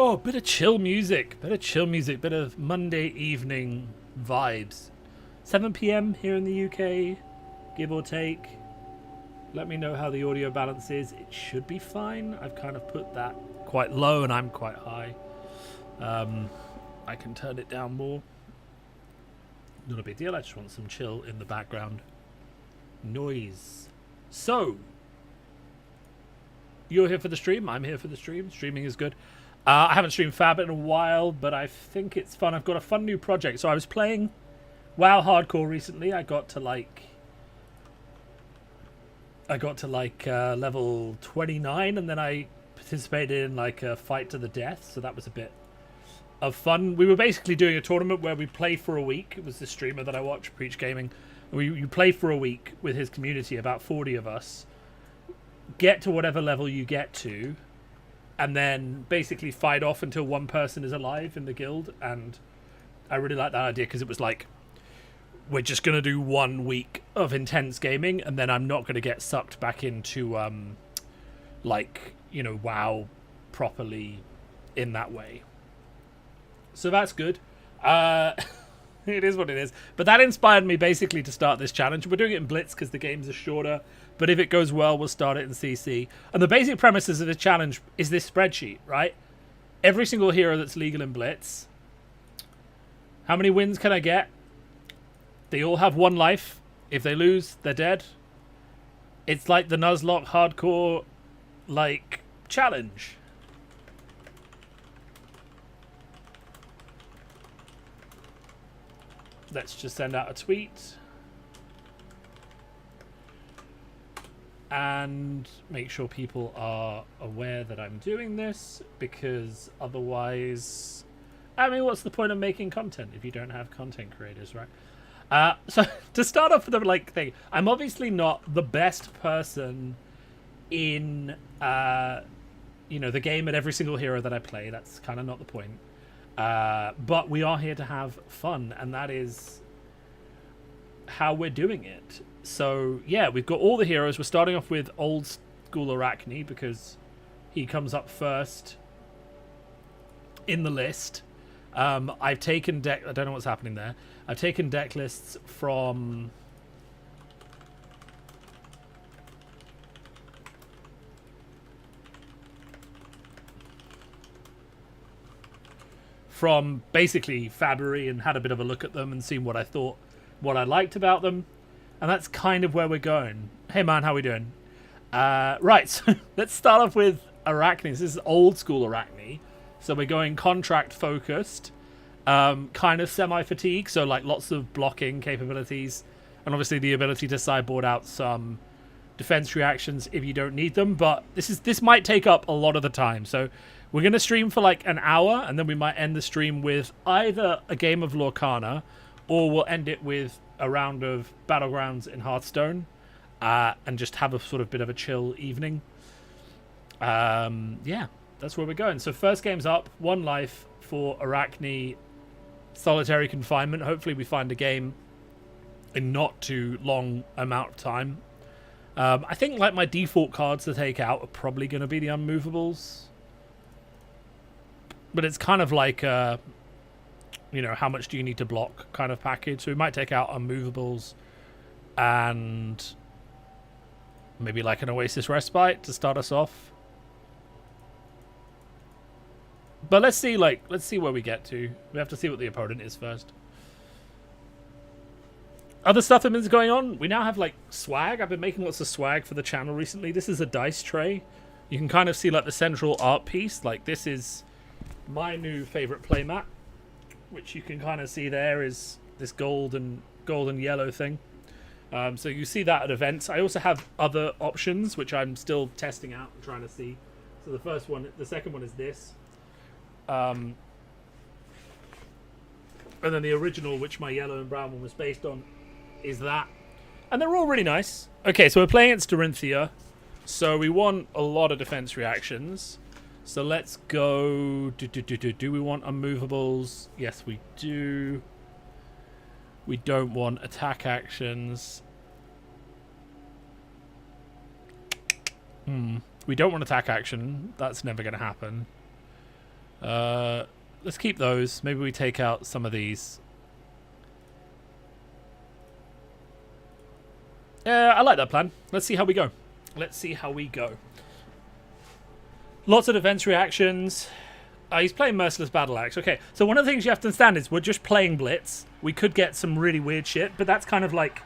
Oh, bit of chill music. Bit of Monday evening vibes. 7 p.m. here in the UK, give or take. Let me know how the audio balance is. It should be fine. I've kind of put that quite low and I'm quite high. I can turn it down more. Not a big deal. I just want some chill in the background noise. So, you're here for the stream. I'm here for the stream. Streaming is good. I haven't streamed Fab in a while, but I think it's fun. I've got a fun new project. So I was playing WoW Hardcore recently. I got to level 29, and then I participated in like a fight to the death. So that was a bit of fun. We were basically doing a tournament where we play for a week. It was the streamer that I watch, Preach Gaming. You play for a week with his community, about 40 of us. Get to whatever level you get to, and then basically fight off until one person is alive in the guild. And I really like that idea because it was like, we're just going to do 1 week of intense gaming, and then I'm not going to get sucked back into, WoW properly in that way. So that's good. It is what it is. But that inspired me basically to start this challenge. We're doing it in Blitz because the games are shorter. But if it goes well, we'll start it in CC. And the basic premises of the challenge is this spreadsheet, right? Every single hero that's legal in Blitz. How many wins can I get? They all have 1 life. If they lose, they're dead. It's like the Nuzlocke hardcore, challenge. Let's just send out a tweet. And make sure people are aware that I'm doing this, because otherwise, I mean, what's the point of making content if you don't have content creators, right? So to start off with the thing, I'm obviously not the best person in the game at every single hero that I play. That's kind of not the point. But we are here to have fun, and that is how we're doing it. So yeah, we've got all the heroes. We're starting off with old school Arachne because he comes up first in the list. I've taken deck. I don't know what's happening there. I've taken deck lists from basically Fabry and had a bit of a look at them and seen what I thought, what I liked about them, and that's kind of where we're going. Hey man, how we doing? Right, so let's start off with Arachne. This is old school Arachne. So we're going contract focused, kind of semi-fatigue, so lots of blocking capabilities, and obviously the ability to sideboard out some defense reactions if you don't need them. But this might take up a lot of the time. So we're going to stream for an hour, and then we might end the stream with either a game of Lorcana, or we'll end it with a round of Battlegrounds in Hearthstone, and just have a sort of bit of a chill evening. Yeah, that's where we're going. So first game's up, 1 life for Arachne, solitary confinement. Hopefully we find a game in not too long amount of time. I think my default cards to take out are probably going to be the unmovables. But it's kind of how much do you need to block kind of package. So we might take out unmovables and maybe an Oasis Respite to start us off. But let's see where we get to. We have to see what the opponent is first. Other stuff that is going on. We now have swag. I've been making lots of swag for the channel recently. This is a dice tray. You can kind of see the central art piece. This is my new favorite playmat, which you can kind of see there is this gold and yellow thing. So you see that at events. I also have other options which I'm still testing out and trying to see. So the second one is this. And then the original, which my yellow and brown one was based on, is that. And they're all really nice. Okay, so we're playing against Dorinthia. So we want a lot of defense reactions. So let's go. Do we want unmovables? Yes, we do. We don't want attack actions. We don't want attack action. That's never going to happen. Let's keep those. Maybe we take out some of these. I like that plan. Let's see how we go. Let's see how we go. Lots of defense reactions. He's playing Merciless Battle Axe. Okay, so one of the things you have to understand is we're just playing Blitz. We could get some really weird shit, but that's kind of like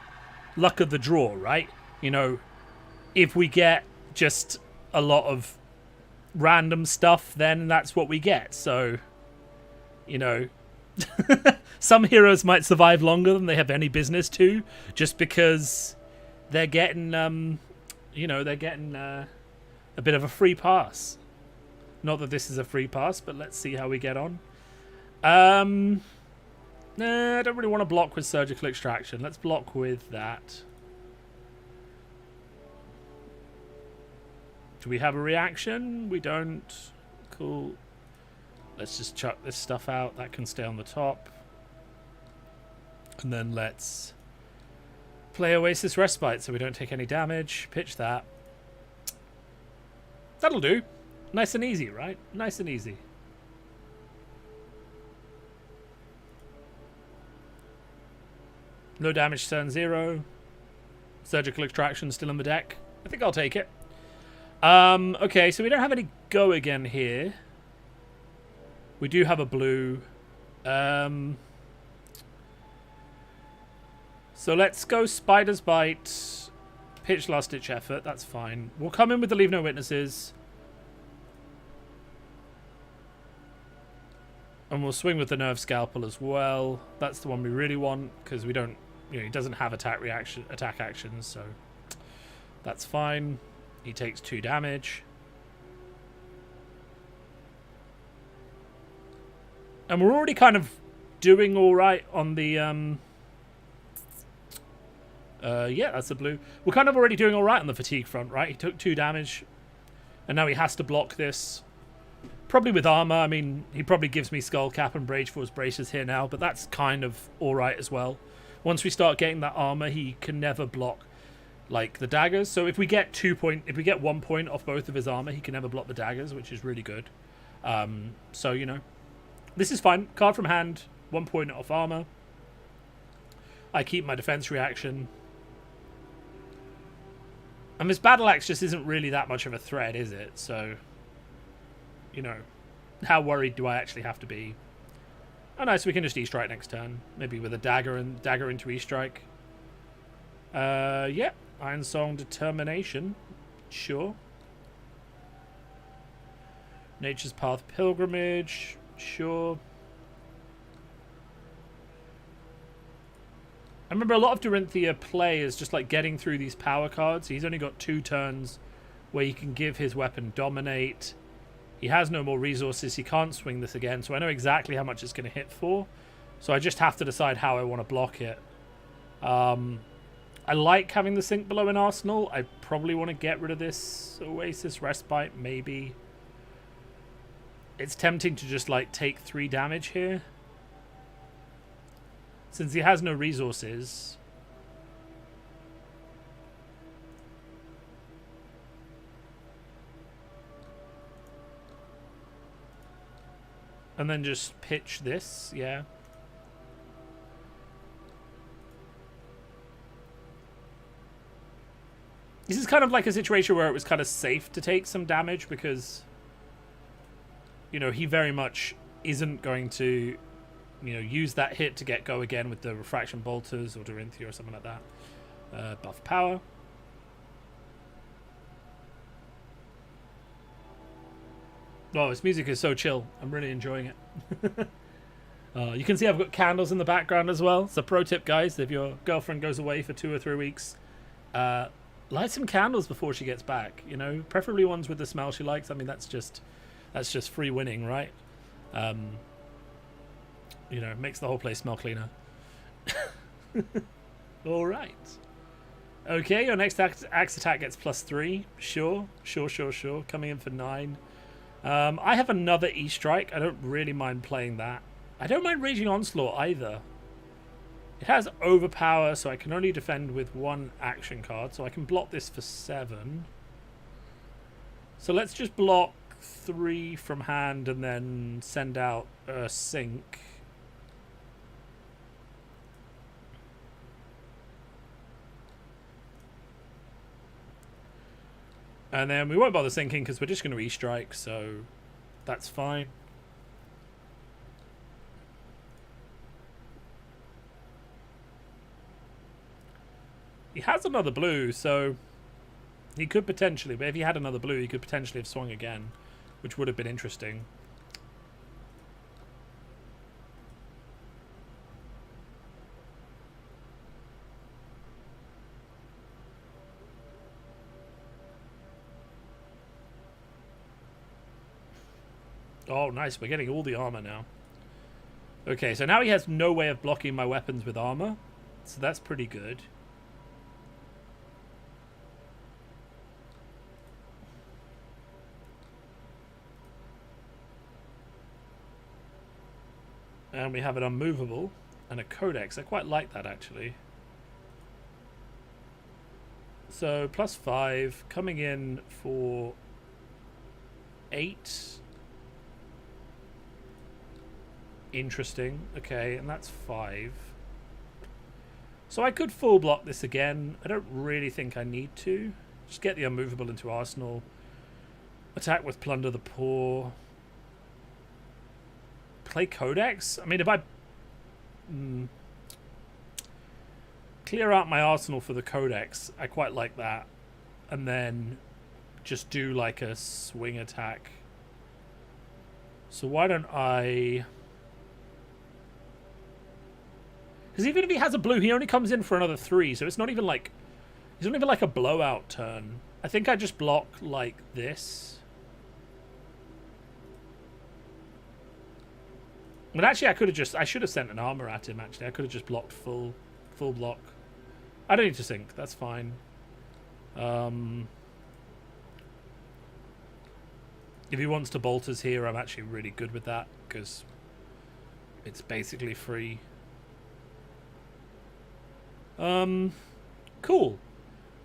luck of the draw, right? You know, if we get just a lot of random stuff, then that's what we get. So, you know, some heroes might survive longer than they have any business to, just because they're getting, you know, they're getting a bit of a free pass. Not that this is a free pass, but let's see how we get on. Nah, I don't really want to block with Surgical Extraction. Let's block with that. Do we have a reaction? We don't. Cool. Let's just chuck this stuff out. That can stay on the top. And then let's play Oasis Respite so we don't take any damage. Pitch that. That'll do. Nice and easy, right? Nice and easy. No damage, turn 0. Surgical Extraction still in the deck. I think I'll take it. Okay, so we don't have any go again here. We do have a blue. So let's go Spider's Bite. Pitch Last Ditch Effort. That's fine. We'll come in with the Leave No Witnesses. And we'll swing with the Nerve Scalpel as well. That's the one we really want, because we don't, you know, he doesn't have attack actions, so that's fine. He takes 2 damage. And we're already kind of doing all right on the yeah, that's a blue. We're kind of already doing all right on the fatigue front, right? He took 2 damage, and now he has to block this. Probably with armor. I mean, he probably gives me Skull Cap and Brage Force Braces here now, but that's kind of all right as well. Once we start getting that armor, he can never block like the daggers. So if we get 1 point off both of his armor, he can never block the daggers, which is really good. So you know, this is fine. Card from hand, 1 point off armor. I keep my defense reaction. And this Battle Axe just isn't really that much of a threat, is it? So, you know, how worried do I actually have to be? Oh, nice. We can just E-Strike next turn. Maybe with a dagger and dagger into E-Strike. Yeah. Iron Song Determination. Sure. Nature's Path Pilgrimage. Sure. I remember a lot of Dorinthia play is just like getting through these power cards. He's only got 2 turns where he can give his weapon Dominate. He has no more resources. He can't swing this again, so I know exactly how much it's going to hit for. So I just have to decide how I want to block it. I like having the Sink Below in Arsenal. I probably want to get rid of this Oasis Respite, maybe. It's tempting to just like take 3 damage here. Since he has no resources. And then just pitch this, yeah. This is kind of like a situation where it was kind of safe to take some damage because, you know, he very much isn't going to, you know, use that hit to get go again with the Refraction Bolters or Dorinthia or something like that. Buff power. Oh, this music is so chill. I'm really enjoying it. You can see I've got candles in the background as well. So pro tip, guys, if your girlfriend goes away for 2 or 3 weeks, light some candles before she gets back. You know, preferably ones with the smell she likes. I mean, that's just free winning, right? You know, it makes the whole place smell cleaner. All right. Okay, your next axe attack gets +3. Sure. Coming in for 9. I have another E-Strike. I don't really mind playing that. I don't mind Raging Onslaught either. It has Overpower, so I can only defend with 1 action card. So I can block this for 7. So let's just block 3 from hand and then send out a sync. And then we won't bother syncing because we're just going to E-strike, so that's fine. He has another blue, so he could potentially, but if he had another blue, he could potentially have swung again, which would have been interesting. Oh, nice. We're getting all the armor now. Okay, so now he has no way of blocking my weapons with armor, so that's pretty good. And we have an unmovable and a codex. I quite like that, actually. So, +5, coming in for 8. Interesting. Okay, and that's 5. So I could full block this again. I don't really think I need to. Just get the unmovable into arsenal. Attack with Plunder the Poor. Play Codex? I mean, if I clear out my arsenal for the Codex, I quite like that. And then just do like a swing attack. So why don't I... Because even if he has a blue, he only comes in for another 3, so it's not even like... It's not even like a blowout turn. I think I just block like this. But actually, I could have just... I should have sent an armor at him, actually. I could have just blocked full block. I don't need to sync. That's fine. If he wants to bolt us here, I'm actually really good with that, because it's basically free. Cool.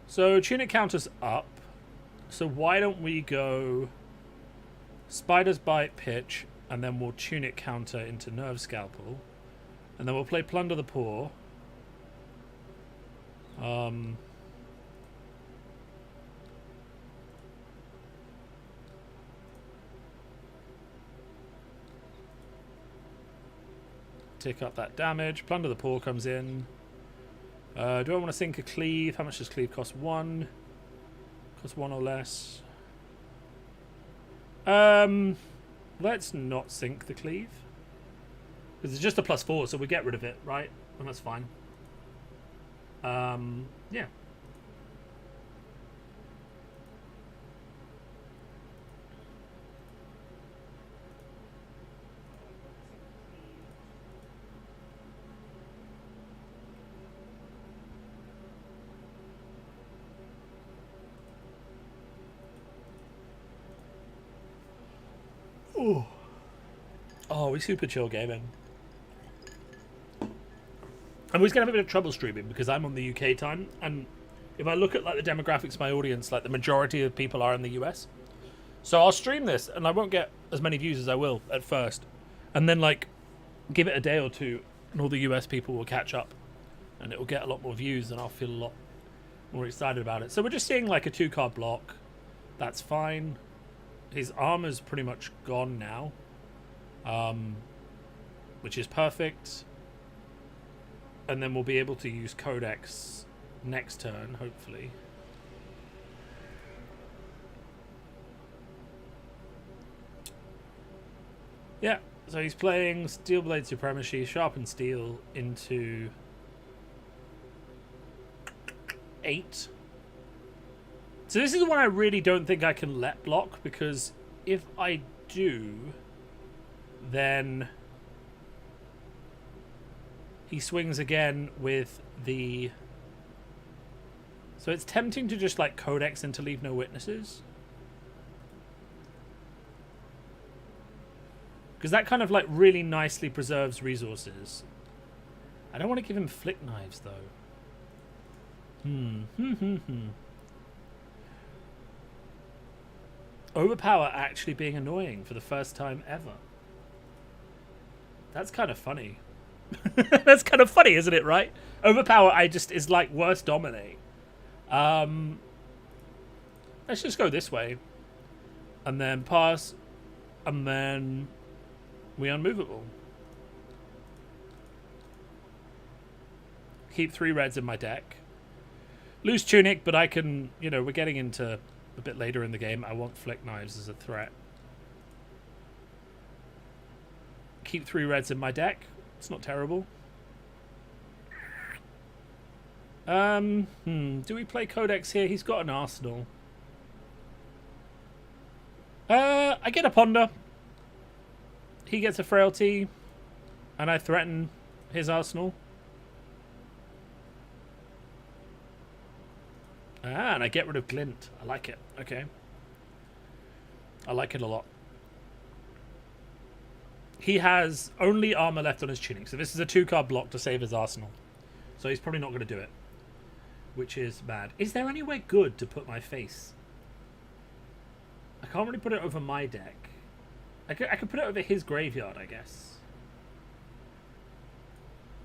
So tunic counter's up. So why don't we go Spider's Bite, Pitch, and then we'll tunic counter into Nerve Scalpel, and then we'll play Plunder the Poor. Tick up that damage. Plunder the Poor comes in. Do I want to sink a cleave? How much does cleave cost? 1. Cost 1 or less. Let's not sink the cleave. Because it's just a +4, so we get rid of it, right? And that's fine. Yeah. Oh, we super chill gaming. I'm always gonna have a bit of trouble streaming because I'm on the UK time, and if I look at like the demographics of my audience, like the majority of people are in the US. So I'll stream this and I won't get as many views as I will at first, and then like give it a day or two and all the US people will catch up and it will get a lot more views and I'll feel a lot more excited about it. So we're just seeing like a 2-card block. That's fine. His armor's pretty much gone now, which is perfect. And then we'll be able to use Codex next turn, hopefully. Yeah, so he's playing Steelblade Supremacy, Sharpened Steel into 8. So this is one I really don't think I can let block, because if I do, then he swings again with the... So it's tempting to just like Codex into Leave No Witnesses, because that kind of like really nicely preserves resources. I don't want to give him Flick Knives though. Overpower actually being annoying for the first time ever. That's kind of funny. That's kind of funny, isn't it, right? Overpower is like worse dominate. Let's just go this way. And then pass. And then we unmovable. Keep 3 reds in my deck. Lose Tunic, but I can, we're getting into a bit later in the game. I want Flick Knives as a threat. Keep 3 reds in my deck. It's not terrible. Do we play Codex here? He's got an arsenal. I get a Ponder. He gets a Frailty. And I threaten his arsenal. And I get rid of Glint. I like it. Okay. I like it a lot. He has only armor left on his Tunic. So this is a 2-card block to save his arsenal. So he's probably not going to do it. Which is bad. Is there anywhere good to put my face? I can't really put it over my deck. I could put it over his graveyard, I guess.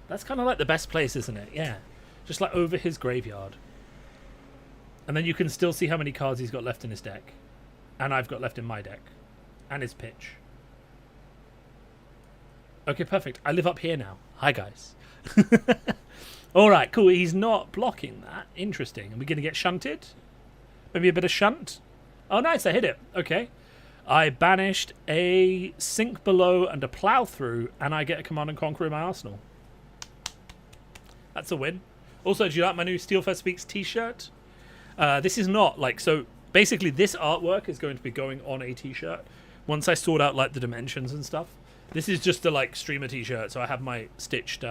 That's kind of like the best place, isn't it? Yeah. Just like over his graveyard. And then you can still see how many cards he's got left in his deck. And I've got left in my deck. And his pitch. Okay, perfect. I live up here now. Hi, guys. Alright, cool. He's not blocking that. Interesting. Are we going to get shunted? Maybe a bit of shunt? Oh, nice. I hit it. Okay. I banished a Sink Below and a Plow Through, and I get a Command and Conquer in my arsenal. That's a win. Also, do you like my new Steelfur Speaks t-shirt? This is not like, so basically this artwork is going to be going on a t-shirt once I sort out like the dimensions and stuff. This is just a like streamer t-shirt, so I have my stitched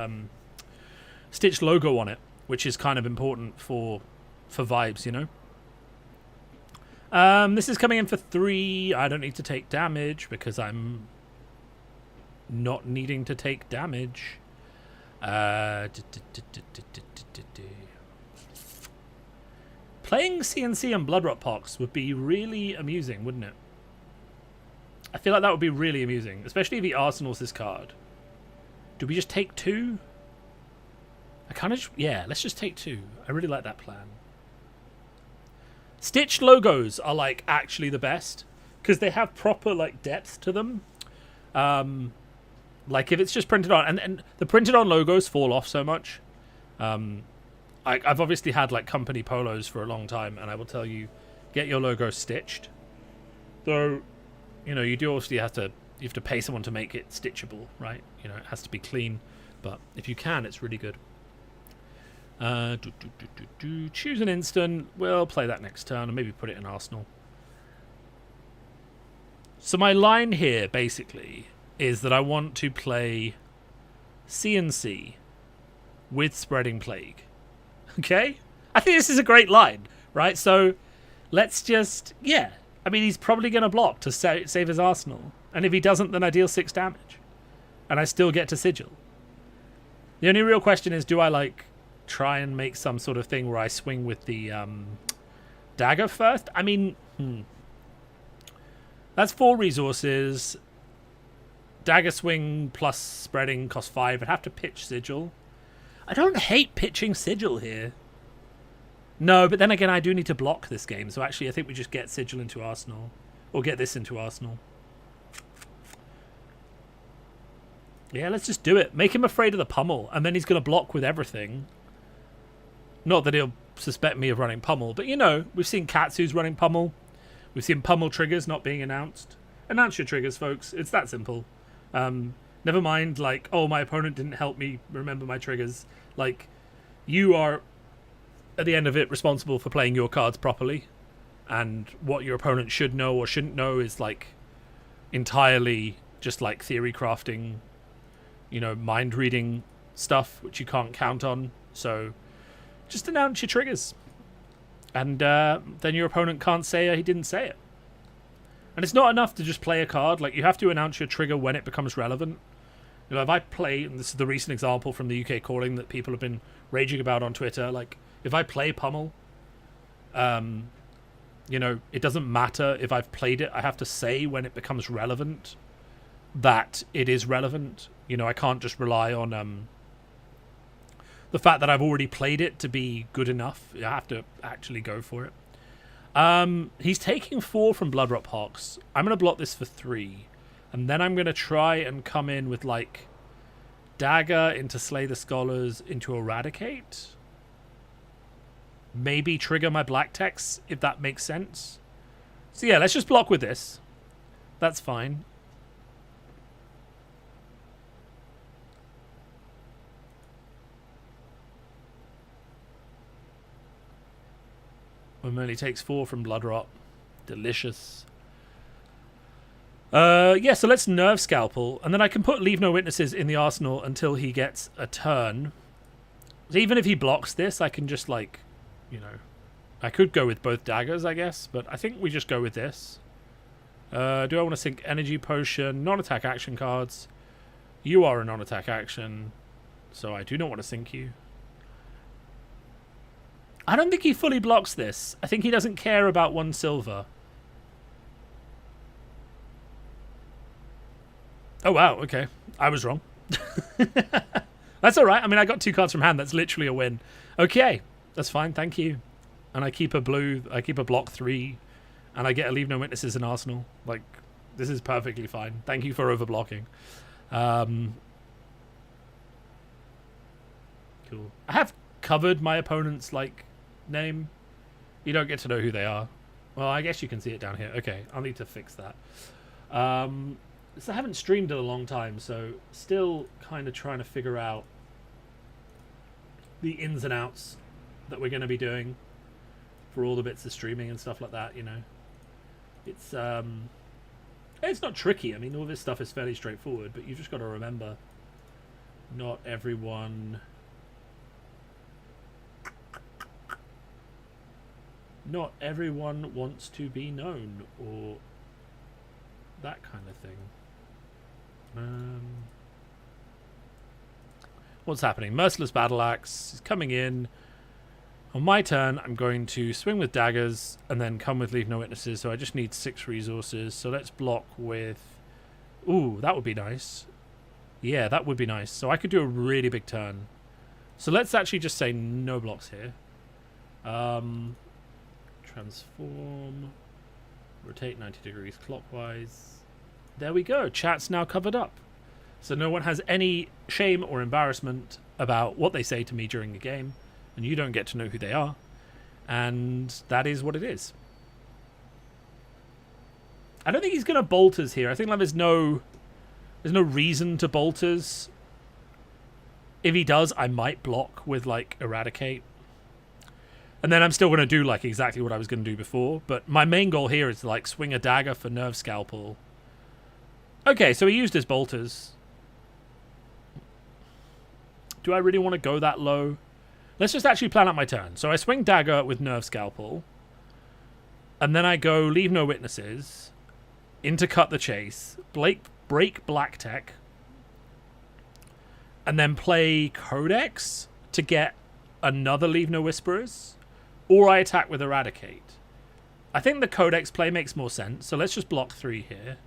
logo on it, which is kind of important for vibes, This is coming in for 3. I don't need to take damage because I'm not needing to take damage. Playing CNC and Bloodrot Pox would be really amusing, wouldn't it? I feel like that would be really amusing, especially if he arsenals this card. Do we just take 2? I kind of... Yeah, let's just take 2. I really like that plan. Stitched logos are, like, actually the best. Because they have proper, like, depth to them. Like, if it's just printed on... And the printed on logos fall off so much. I've obviously had, like, company polos for a long time. And I will tell you, get your logo stitched. So, you do obviously have to pay someone to make it stitchable, right? It has to be clean. But if you can, it's really good. Choose an instant. We'll play that next turn and maybe put it in Arsenal. So my line here, basically, is that I want to play CNC with Spreading Plague. Okay? I think this is a great line, right? So let's just... Yeah. I mean, he's probably going to block to save his Arsenal. And if he doesn't, then I deal 6 damage. And I still get to Sigil. The only real question is, do I, like... try and make some sort of thing where I swing with the dagger first? I mean, that's 4 resources. Dagger swing plus spreading costs 5. I'd have to pitch Sigil. I don't hate pitching Sigil here. No, but then again, I do need to block this game. So actually, I think we just get Sigil into Arsenal. Or get this into Arsenal. Yeah, let's just do it. Make him afraid of the pummel. And then he's going to block with everything. Not that he'll suspect me of running pummel, but we've seen Katsu's running pummel. We've seen pummel triggers not being announced. Announce your triggers, folks. It's that simple. Never mind, like, oh, my opponent didn't help me remember my triggers. Like, you are, at the end of it, responsible for playing your cards properly. And what your opponent should know or shouldn't know is, like, entirely just, like, theory crafting, mind reading stuff, which you can't count on. So... just announce your triggers. And then your opponent can't say he didn't say it. And it's not enough to just play a card. Like, you have to announce your trigger when it becomes relevant. If I play, and this is the recent example from the UK calling that people have been raging about on Twitter, like, if I play pummel, You know, it doesn't matter if I've played it. I have to say when it becomes relevant that it is relevant. You know, I can't just rely on the fact that I've already played it to be good enough. I have to actually go for it. He's taking 4 from Bloodrot Pox. I'm going to block this for 3. And then I'm going to try and come in with, like, Dagger into Slay the Scholars into Eradicate. Maybe trigger my black text, if that makes sense. So yeah, let's just block with this. That's fine. Only takes 4 from Bloodrot. Delicious. Yeah, so let's Nerve Scalpel, and then I can put Leave No Witnesses in the arsenal until he gets a turn. So even if he blocks this, I can just, like, you know, I could go with both daggers, I guess, but I think we just go with this. Do I want to sink Energy Potion? Non-attack action cards. You are a non-attack action, so I do not want to sink you. I don't think he fully blocks this. I think he doesn't care about 1 silver. Oh, wow, okay. I was wrong. That's all right. I mean, I got 2 cards from hand. That's literally a win. Okay, that's fine. Thank you. And I keep a blue. I keep a block 3. And I get a Leave No Witnesses in arsenal. Like, this is perfectly fine. Thank you for overblocking. Cool. I have covered my opponent's, like, name. You don't get to know who they are. Well, I guess you can see it down here. Okay, I'll need to fix that. So I haven't streamed in a long time, so still kind of trying to figure out the ins and outs that we're going to be doing for all the bits of streaming and stuff like that, you know. It's not tricky. I mean, all this stuff is fairly straightforward, but you've just got to remember not everyone wants to be known, or that kind of thing. What's happening? Merciless Battle Axe is coming in. On my turn, I'm going to swing with daggers and then come with Leave No Witnesses, so I just need 6 resources. So let's block with... Ooh, that would be nice. Yeah, that would be nice. So I could do a really big turn. So let's actually just say no blocks here. Transform. Rotate 90 degrees clockwise. There we go. Chat's now covered up. So no one has any shame or embarrassment about what they say to me during the game. And you don't get to know who they are. And that is what it is. I don't think he's going to bolt us here. I think like there's no reason to bolt us. If he does, I might block with like Eradicate. And then I'm still going to do like exactly what I was going to do before. But my main goal here is to like swing a dagger for Nerve Scalpel. Okay, so he used his bolters. Do I really want to go that low? Let's just actually plan out my turn. So I swing dagger with Nerve Scalpel. And then I go Leave No Witnesses. Into Cut the Chase. Break Black Tech. And then play Codex to get another Leave No Whisperers. Or I attack with Eradicate. I think the Codex play makes more sense. So let's just block 3 here.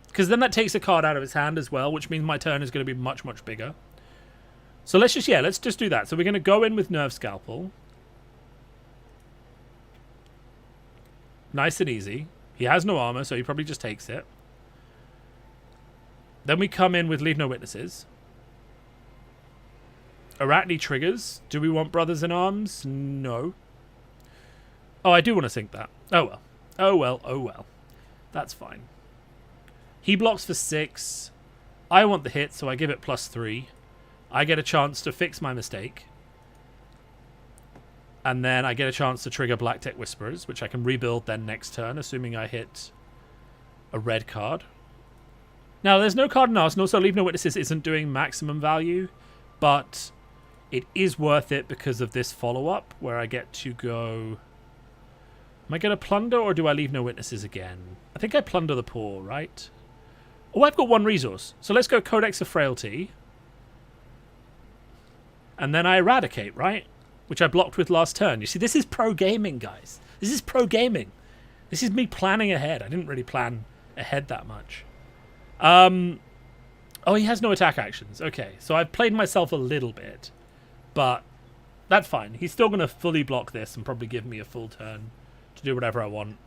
Because then that takes a card out of his hand as well, which means my turn is going to be much, much bigger. So let's just do that. So we're going to go in with Nerve Scalpel. Nice and easy. He has no armor, so he probably just takes it. Then we come in with Leave No Witnesses. Arachne triggers. Do we want Brothers in Arms? No. Oh, I do want to sink that. Oh well. Oh well. Oh well. That's fine. He blocks for 6. I want the hit, so I give it +3. I get a chance to fix my mistake. And then I get a chance to trigger Black Tech Whisperers, which I can rebuild then next turn, assuming I hit a red card. Now, there's no card in Arsenal, so Leave No Witnesses isn't doing maximum value, but it is worth it because of this follow-up, where I get to go... Am I going to plunder, or do I Leave No Witnesses again? I think I plunder the poor, right? Oh, I've got 1 resource. So let's go Codex of Frailty. And then I eradicate, right? Which I blocked with last turn. You see, this is pro gaming, guys. This is pro gaming. This is me planning ahead. I didn't really plan ahead that much. Oh, he has no attack actions. Okay, so I've played myself a little bit. But that's fine. He's still going to fully block this and probably give me a full turn to do whatever I want.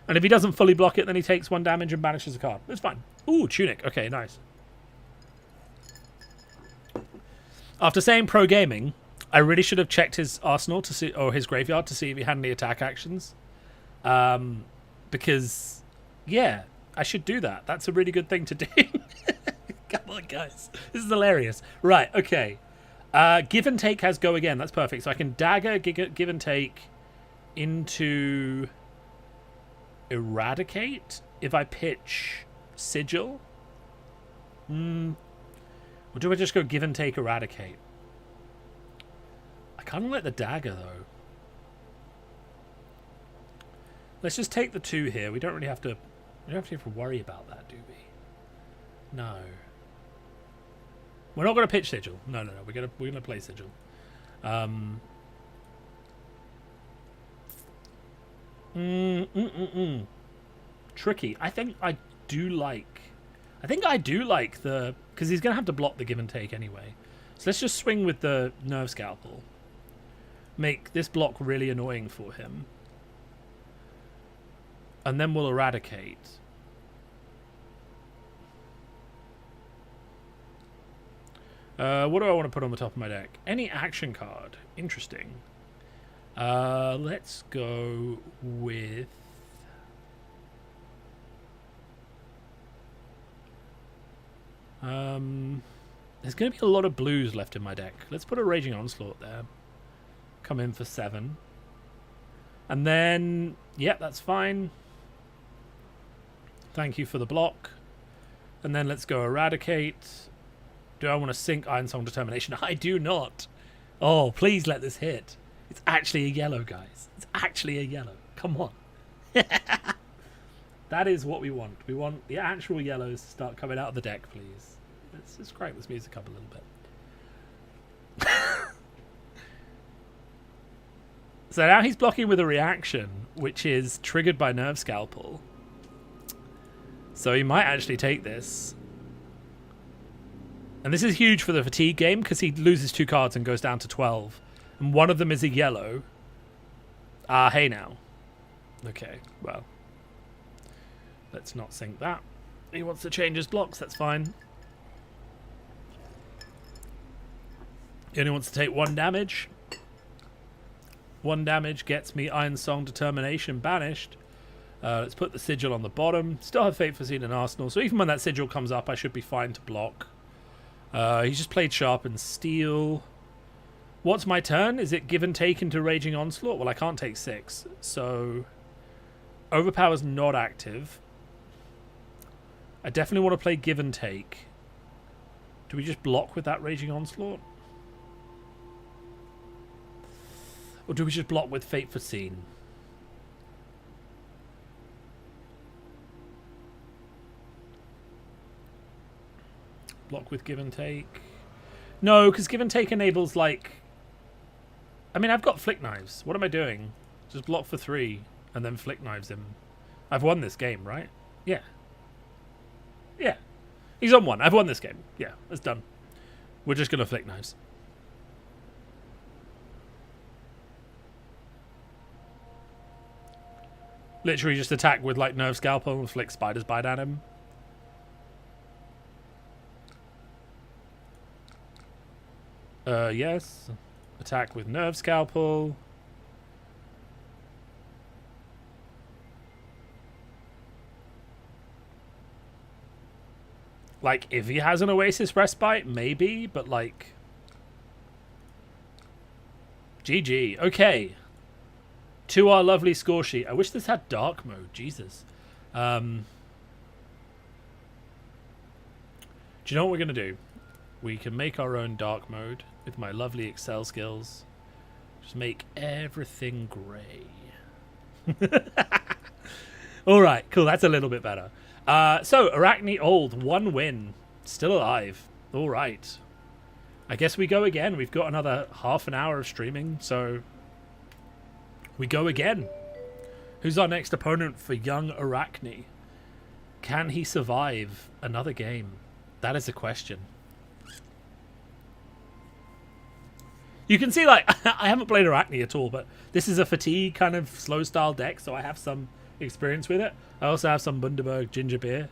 And if he doesn't fully block it, then he takes 1 damage and banishes a card. It's fine. Ooh, Tunic. Okay, nice. After saying pro gaming, I really should have checked his arsenal to see, or his graveyard to see if he had any attack actions. Because, yeah, I should do that. That's a really good thing to do. Come on, guys. This is hilarious. Right, okay. Give and take has go again. That's perfect. So I can dagger, give and take into eradicate if I pitch sigil. Or do I just go give and take eradicate? I kind of like the dagger though. Let's just take the 2 here. We don't really have to. We don't have to worry about that, do we? No. We're not going to pitch sigil. No. We're gonna play sigil. Tricky. I think I do like the, because he's gonna have to block the give and take anyway. So let's just swing with the nerve scalpel. Make this block really annoying for him. And then we'll eradicate. What do I want to put on the top of my deck? Any action card. Interesting. Let's go with... there's going to be a lot of blues left in my deck. Let's put a Raging Onslaught there. Come in for 7. And then... Yep, that's fine. Thank you for the block. And then let's go eradicate. Do I want to sink Ironsong Determination? I do not. Oh, please let this hit. It's actually a yellow, guys. It's actually a yellow. Come on. That is what we want. We want the actual yellows to start coming out of the deck, please. Let's just crank this music up a little bit. So now he's blocking with a reaction, which is triggered by Nerve Scalpel. So he might actually take this. And this is huge for the fatigue game, because he loses 2 cards and goes down to 12. And one of them is a yellow. Hey now. Okay, well. Let's not sync that. He wants to change his blocks, that's fine. He only wants to take 1 damage. 1 damage gets me Ironsong Determination banished. Let's put the sigil on the bottom. Still have Fate Foreseen in Arsenal, so even when that sigil comes up, I should be fine to block. He's just played Sharpened Steel. What's my turn? Is it give and take into Raging Onslaught? Well, I can't take 6, so... Overpower's not active. I definitely want to play give and take. Do we just block with that Raging Onslaught? Or do we just block with Fate Foreseen? Block with give and take. No, because give and take enables, like... I mean, I've got Flick Knives. What am I doing? Just block for 3 and then Flick Knives him. I've won this game, right? Yeah. Yeah. He's on 1. I've won this game. Yeah, it's done. We're just going to Flick Knives. Literally just attack with, like, Nerve Scalpel and flick Spider's Bite at him. Yes. Attack with Nerve Scalpel. Like, if he has an Oasis Respite, maybe, but, like... GG. Okay. To our lovely score sheet. I wish this had dark mode. Jesus. Do you know what we're going to do? We can make our own dark mode with my lovely Excel skills. Just make everything grey. Alright, cool. That's a little bit better. So, Arachne Old, 1 win. Still alive. Alright. I guess we go again. We've got another half an hour of streaming, so we go again. Who's our next opponent for young Arachne? Can he survive another game? That is a question. You can see, like, I haven't played Arachne at all, but this is a fatigue kind of slow style deck, so I have some experience with it. I also have some Bundaberg ginger beer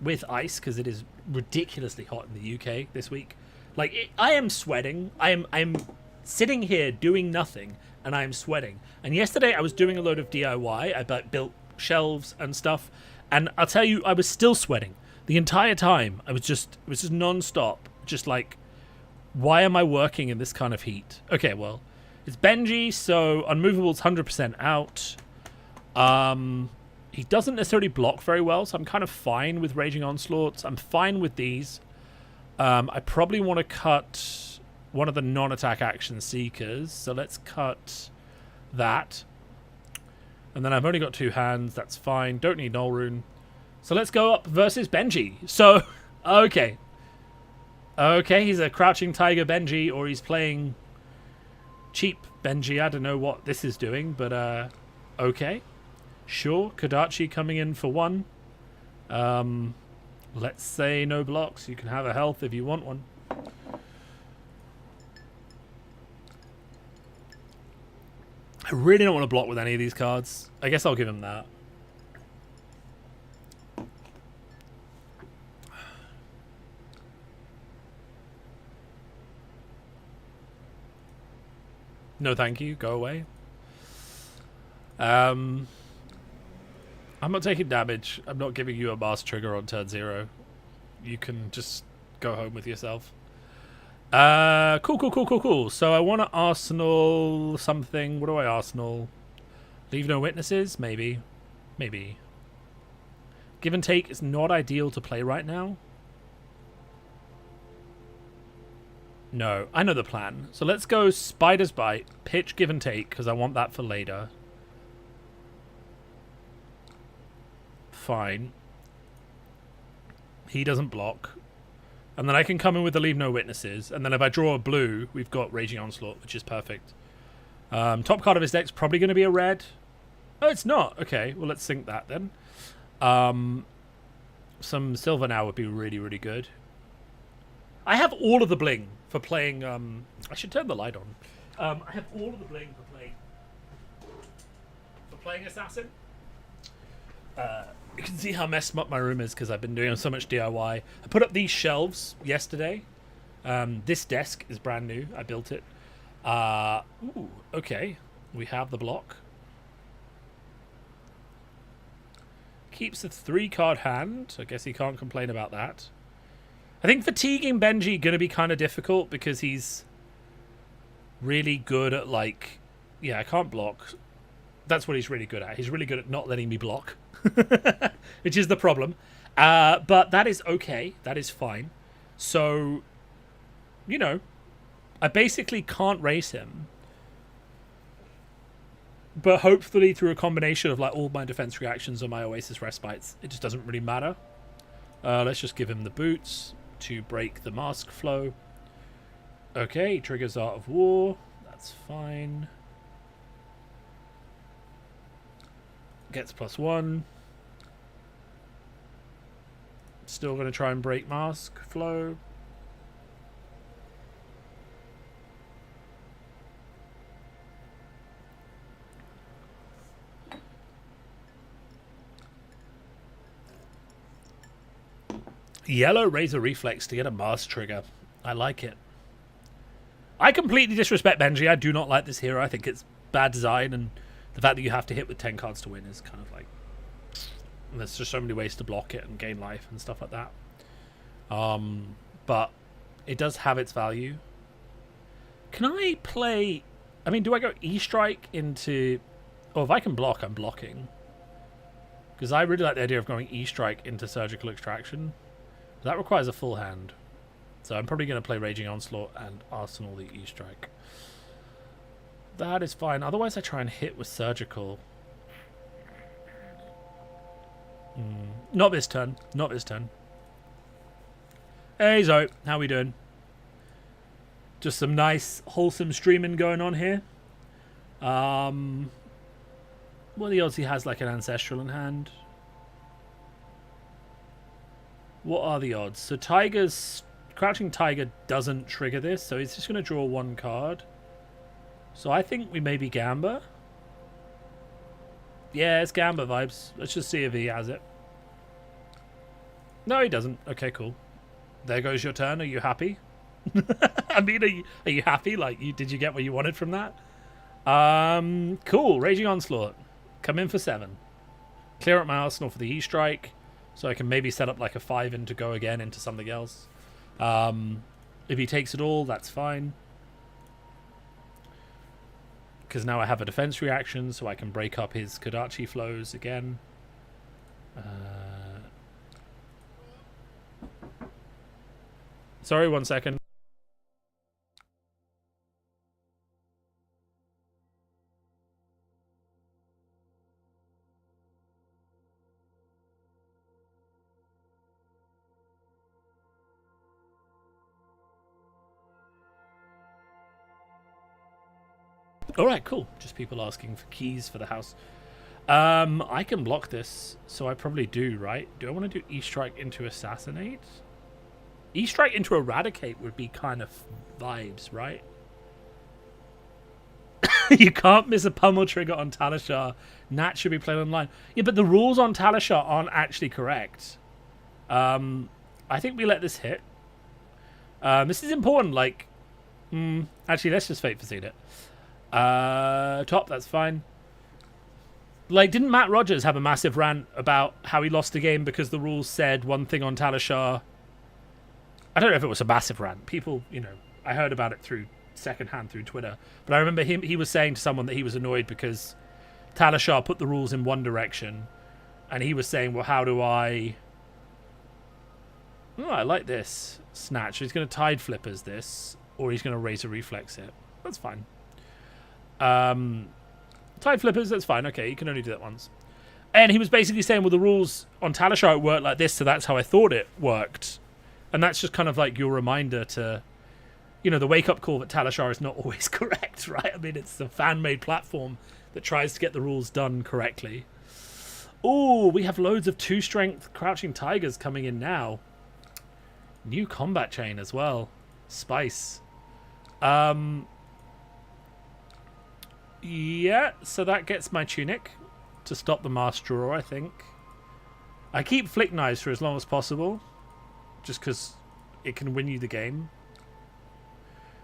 with ice, because it is ridiculously hot in the UK this week. Like, I am sweating. I'm sitting here doing nothing, and I am sweating. And yesterday I was doing a load of DIY. I built shelves and stuff, and I'll tell you, I was still sweating the entire time. It was just non-stop, just like, why am I working in this kind of heat? Okay, well, it's Benji, so Unmovable's 100% out. He doesn't necessarily block very well, so I'm kind of fine with Raging Onslaughts. I'm fine with these. I probably want to cut one of the non-attack action Seekers, so let's cut that. And then I've only got 2 hands, that's fine. Don't need Null Rune. So let's go up versus Benji. So, okay. Okay, he's a Crouching Tiger Benji, or he's playing cheap Benji. I don't know what this is doing, but okay. Sure, Kodachi coming in for 1. Let's say no blocks. You can have a health if you want one. I really don't want to block with any of these cards. I guess I'll give him that. No, thank you. Go away. I'm not taking damage. I'm not giving you a Mars trigger on turn 0. You can just go home with yourself. Cool. So I want to Arsenal something. What do I Arsenal? Leave no witnesses? Maybe. Maybe. Give and take is not ideal to play right now. No, I know the plan. So let's go Spider's Bite, pitch Give and Take, because I want that for later. Fine. He doesn't block. And then I can come in with the Leave No Witnesses. And then if I draw a blue, we've got Raging Onslaught, which is perfect. Top card of his deck's probably going to be a red. Oh, it's not. Okay, well, let's sync that then. Some silver now would be really, really good. I have all of the bling for playing... I should turn the light on. I have all of the bling for playing Assassin. You can see how messed up my room is because I've been doing so much DIY. I put up these shelves yesterday. This desk is brand new. I built it. Ooh, okay. We have the block. Keeps a 3-card hand. I guess he can't complain about that. I think fatiguing Benji going to be kind of difficult because he's really good at, like... Yeah, I can't block. That's what he's really good at. He's really good at not letting me block. Which is the problem. But that is okay. That is fine. So, you know, I basically can't race him. But hopefully through a combination of like all my defense reactions or my Oasis Respites, it just doesn't really matter. Let's just give him the boots to break the mask flow. Okay, triggers Art of War. That's fine. Gets +1. Still going to try and break mask flow. Yellow Razor Reflex to get a mask trigger. I like it. I completely disrespect Benji. I do not like this hero. I think it's bad design, and the fact that you have to hit with 10 cards to win is kind of like... And there's just so many ways to block it and gain life and stuff like that. But it does have its value. Can I play... I mean, do I go E-Strike into... Oh, if I can block, I'm blocking. Because I really like the idea of going E-Strike into Surgical Extraction. That requires a full hand. So I'm probably going to play Raging Onslaught and Arsenal the E-Strike. That is fine. Otherwise, I try and hit with Surgical. Not this turn. Not this turn. Hey, Zoe. How we doing? Just some nice, wholesome streaming going on here. What are the odds he has like an ancestral in hand? What are the odds? So Crouching Tiger doesn't trigger this, so he's just going to draw one card. So I think we maybe Gamba. Yeah, it's Gamba vibes. Let's just see if he has it. No, he doesn't. Okay, cool. There goes your turn. Are you happy? I mean, are you happy? Like, did you get what you wanted from that? Cool. Raging Onslaught. Come in for 7. Clear up my arsenal for the E-Strike, so I can maybe set up like a 5 in to go again into something else. If he takes it all, that's fine. Because now I have a defense reaction, so I can break up his Kodachi flows again. Sorry, 1 second. Alright, cool. Just people asking for keys for the house. I can block this, so I probably do, right? Do I want to do E-Strike into Assassinate? E-Strike into Eradicate would be kind of vibes, right? You can't miss a pummel trigger on Talishar. Nat should be played online. Yeah, but the rules on Talishar aren't actually correct. I think we let this hit. This is important, like... actually, let's just Fate Foresee it. Top, that's fine. Like, didn't Matt Rogers have a massive rant about how he lost a game because the rules said one thing on Talishar? I don't know if it was a massive rant. People, you know, I heard about it through secondhand through Twitter. But I remember he was saying to someone that he was annoyed because Talishar put the rules in one direction. And he was saying, well, how do I... Oh, I like this. Snatch. He's going to Tide Flippers this. Or he's going to Razor Reflex it. That's fine. Tide Flippers, that's fine. Okay, you can only do that once. And he was basically saying, well, the rules on Talishar work like this, so that's how I thought it worked. And that's just kind of like your reminder to, you know, the wake-up call that Talishar is not always correct, right? I mean, it's a fan-made platform that tries to get the rules done correctly. Oh, we have loads of 2-strength Crouching Tigers coming in now. New combat chain as well. Spice. Yeah, so that gets my Tunic to stop the Mask Drawer, I think. I keep Flick Knives for as long as possible, just because it can win you the game.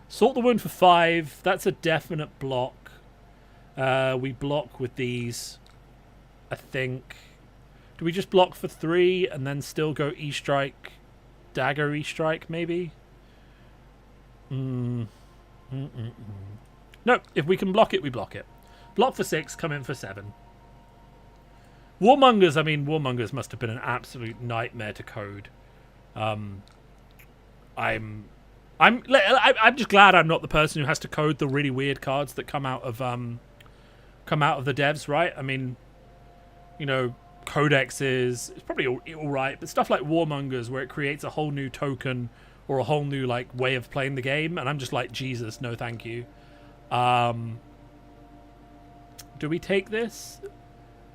Salt the Wound for 5. That's a definite block. We block with these, I think. Do we just block for 3 and then still go E-Strike, Dagger E-Strike, maybe? No, if we can block it, we block it. Block for 6, come in for 7. Warmongers, I mean, Warmongers must have been an absolute nightmare to code. I'm just glad I'm not the person who has to code the really weird cards that come out of the devs, right? I mean, you know, Codexes, it's probably all right, but stuff like Warmongers where it creates a whole new token or a whole new like way of playing the game, and I'm just like, Jesus, no thank you. Do we take this?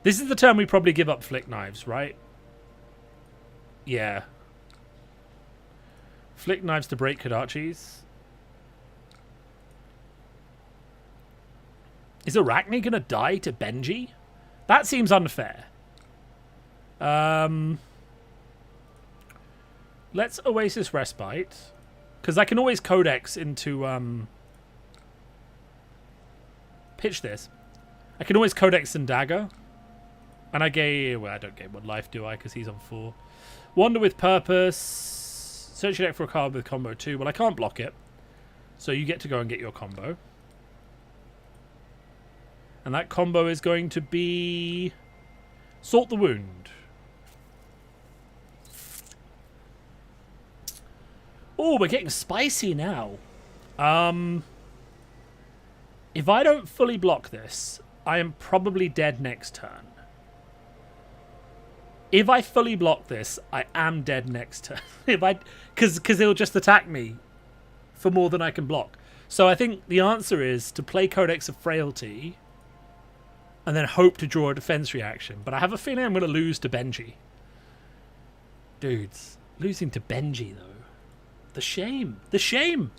This is the turn we probably give up Flick Knives, right? Yeah. Flick Knives to break Kodachis. Is Arachne gonna die to Benji? That seems unfair. Let's Oasis Respite. Because I can always Codex into... pitch this. I can always Codex and Dagger. And I gain... Well, I don't gain 1 life, do I? Because he's on 4. Wander with Purpose. Search your deck for a card with combo 2. Well, I can't block it. So you get to go and get your combo. And that combo is going to be... Salt the Wound. Oh, we're getting spicy now. If I don't fully block this, I am probably dead next turn. If I fully block this, I am dead next turn. Because it'll just attack me for more than I can block. So I think the answer is to play Codex of Frailty and then hope to draw a defense reaction. But I have a feeling I'm going to lose to Benji. Dudes, losing to Benji, though. The shame. The shame.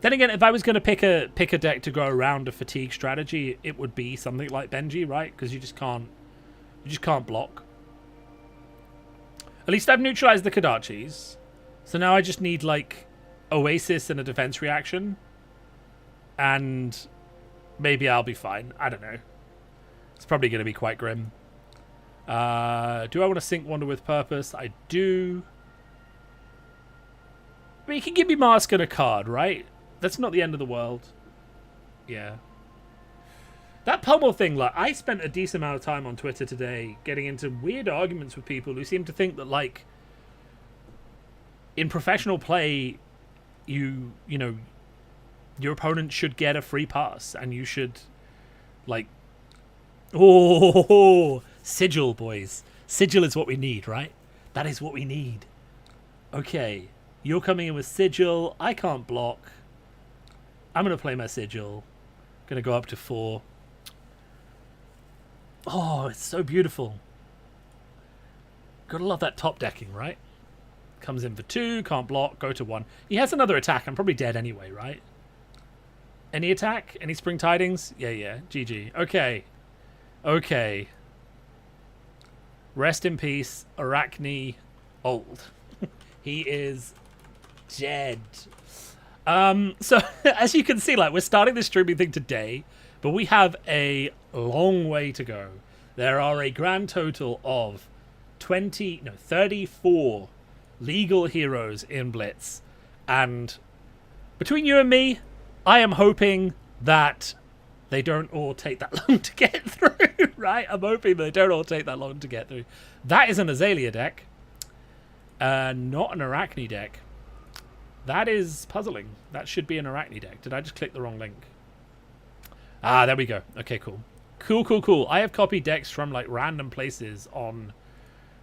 Then again, if I was going to pick a deck to go around a fatigue strategy, it would be something like Benji, right? Because you just can't block. At least I've neutralized the Kodachis. So now I just need, like, Oasis and a defense reaction. And maybe I'll be fine. I don't know. It's probably going to be quite grim. Do I want to sync Wander with Purpose? I do. I mean, you can give me Mask and a card, right? That's not the end of the world. Yeah. That pummel thing, like, I spent a decent amount of time on Twitter today getting into weird arguments with people who seem to think that, like, in professional play, you know, your opponent should get a free pass and you should, like, oh, Sigil, boys. Sigil is what we need, right? That is what we need. Okay. You're coming in with Sigil. I can't block. I'm going to play my Sigil. Going to go up to 4. Oh, it's so beautiful. Gotta love that top decking, right? Comes in for 2, can't block, go to 1. He has another attack. I'm probably dead anyway, right? Any attack? Any Spring Tidings? Yeah. GG. Okay. Okay. Rest in peace, Arachne old. He is dead. So as you can see, like, we're starting this streaming thing today, but we have a long way to go. There are a grand total of 34 legal heroes in Blitz, and between you and me, I am hoping that they don't all take that long to get through, right? I'm hoping they don't all take that long to get through. That is an Azalea deck, not an Arachne deck. That is puzzling. That should be an Arachne deck. Did I just click the wrong link? Ah, there we go. Okay, cool. Cool. I have copied decks from, like, random places on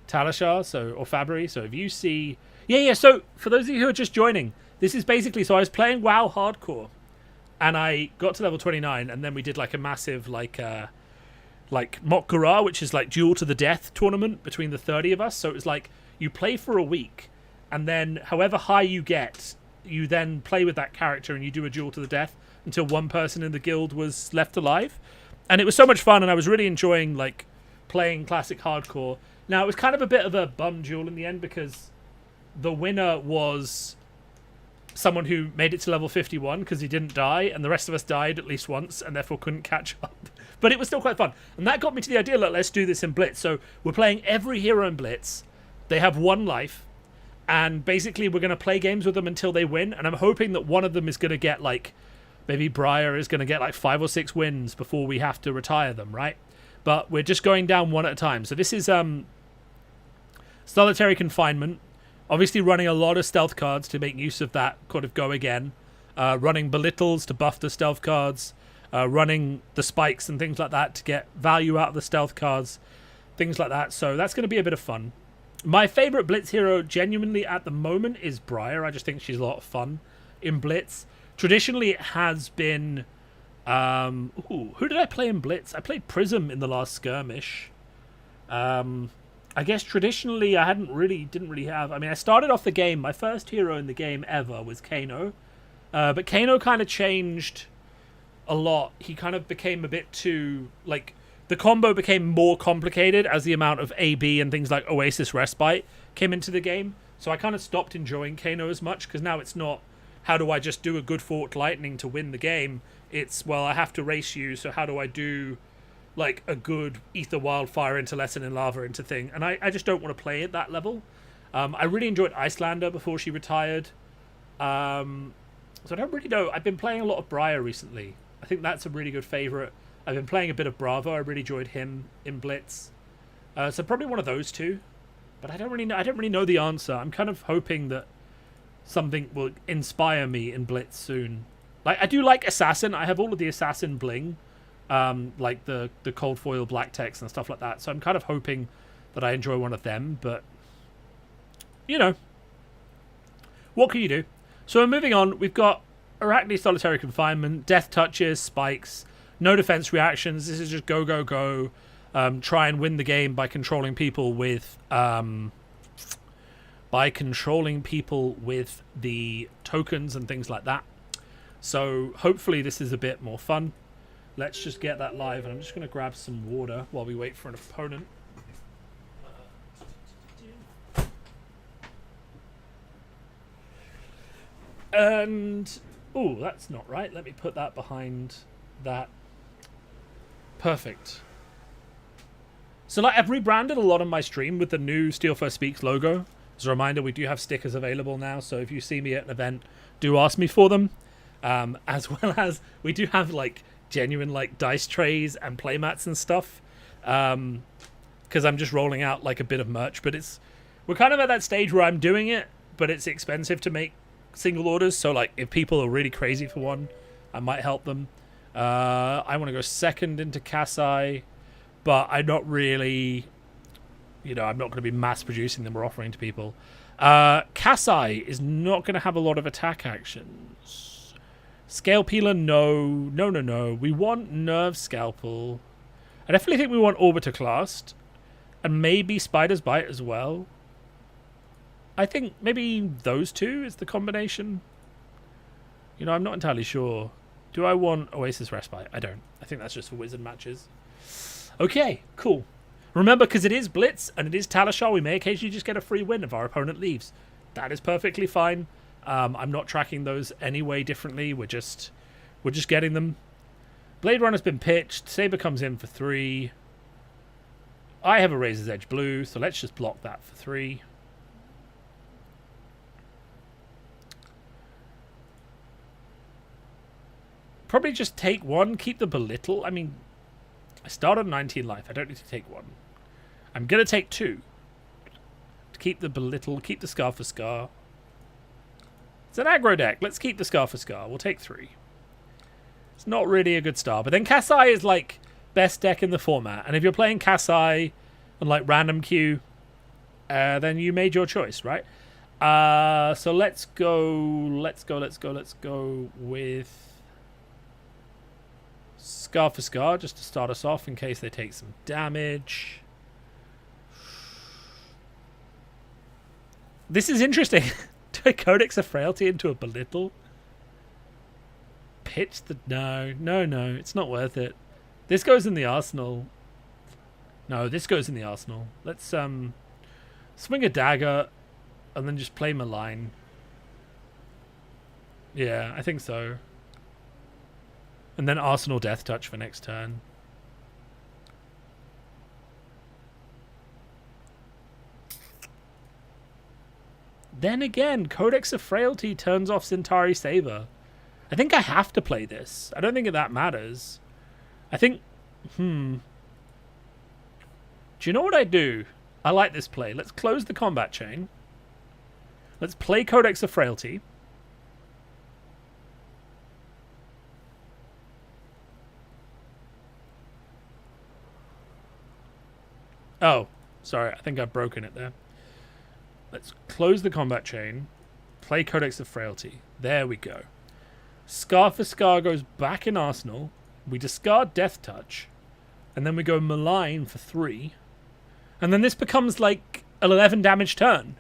Talishar, or Fabry. So if you see... Yeah, so for those of you who are just joining, this is basically... So I was playing WoW Hardcore, and I got to level 29, and then we did, like, a massive, like Mok'Gara, which is, like, duel to the death tournament between the 30 of us. So it was like, you play for a week, and then however high you get, you then play with that character and you do a duel to the death until one person in the guild was left alive. And it was so much fun, and I was really enjoying, like, playing classic hardcore. Now, it was kind of a bit of a bum duel in the end because the winner was someone who made it to level 51 because he didn't die, and the rest of us died at least once and therefore couldn't catch up. But it was still quite fun. And that got me to the idea, like, let's do this in Blitz. So we're playing every hero in Blitz. They have 1 life. And basically, we're going to play games with them until they win. And I'm hoping that one of them is going to get, like, maybe Briar is going to get, like, 5 or 6 wins before we have to retire them, right? But we're just going down one at a time. So this is Solitary Confinement. Obviously running a lot of stealth cards to make use of that kind of go again. Running Belittles to buff the stealth cards. Running the Spikes and things like that to get value out of the stealth cards. Things like that. So that's going to be a bit of fun. My favorite Blitz hero, genuinely at the moment, is Briar. I just think she's a lot of fun in Blitz. Traditionally, it has been... who did I play in Blitz? I played Prism in the last skirmish. I guess traditionally, I didn't really have... I mean, I started off the game... My first hero in the game ever was Kano. But Kano kind of changed a lot. He kind of became a bit too... like... The combo became more complicated as the amount of AB and things like Oasis Respite came into the game. So I kind of stopped enjoying Kano as much, because now it's not, how do I just do a good Forked Lightning to win the game? It's, well, I have to race you, so how do I do, like, a good Ether Wildfire into Lesson in Lava into thing? And I just don't want to play at that level. I really enjoyed Icelander before she retired. So I don't really know. I've been playing a lot of Briar recently. I think that's a really good favourite. I've been playing a bit of Bravo. I really enjoyed him in Blitz. So probably one of those two. But I don't really know the answer. I'm kind of hoping that something will inspire me in Blitz soon. Like, I do like Assassin. I have all of the Assassin bling. Like the cold foil black text and stuff like that. So I'm kind of hoping that I enjoy one of them. But, you know, what can you do? So we're moving on. We've got Arachne Solitary Confinement, Death Touches, Spikes, no defense reactions. This is just go, go, go. Try and win the game by controlling people with the tokens and things like that. So hopefully this is a bit more fun. Let's just get that live, and I'm just going to grab some water while we wait for an opponent. And oh, that's not right. Let me put that behind that. Perfect. So like, I've rebranded a lot of my stream with the new Steelfur Speaks logo. As a reminder, we do have stickers available now, so if you see me at an event, do ask me for them. As well as we do have like genuine like dice trays and playmats and stuff. Because I'm just rolling out like a bit of merch, but we're kind of at that stage where I'm doing it, but it's expensive to make single orders. So like, if people are really crazy for one, I might help them. I want to go second into Kasai, but I'm not really, I'm not going to be mass producing them or offering to people. Kasai is not going to have a lot of attack actions. Scale Peeler, no. We want Nerve Scalpel. I definitely think we want Orbiter Clast, and maybe Spider's Bite as well. I think maybe those two is the combination. I'm not entirely sure. Do I want Oasis Respite? I don't. I think that's just for wizard matches. Okay, cool. Remember, because it is Blitz and it is Talishar, we may occasionally just get a free win if our opponent leaves. That is perfectly fine. I'm not tracking those any way differently. We're just getting them. Blade Runner's been pitched. Saber comes in for 3. I have a Razor's Edge blue, so let's just block that for 3. Probably just take 1, keep the Belittle. I mean, I start on 19 life. I don't need to take 1. I'm going to take 2. To keep the Belittle, keep the Scar for Scar. It's an aggro deck. Let's keep the Scar for Scar. We'll take 3. It's not really a good start. But then Kasai is like best deck in the format. And if you're playing Kasai on like random queue, then you made your choice, right? So let's go with Scar for Scar, just to start us off in case they take some damage. This is interesting. Do I Codex of Frailty into a Belittle? Pitch the... No, it's not worth it. This goes in the arsenal. No, this goes in the arsenal. Let's swing a dagger and then just play Malign. Yeah, I think so. And then Arsenal Death Touch for next turn. Then again, Codex of Frailty turns off Centauri Saber. I think I have to play this. I don't think that matters. I think... Do you know what I do? I like this play. Let's close the combat chain. Let's play Codex of Frailty. Oh, sorry. I think I've broken it there. Let's close the combat chain. Play Codex of Frailty. There we go. Scar for Scar goes back in Arsenal. We discard Death Touch. And then we go Malign for 3. And then this becomes like an 11 damage turn.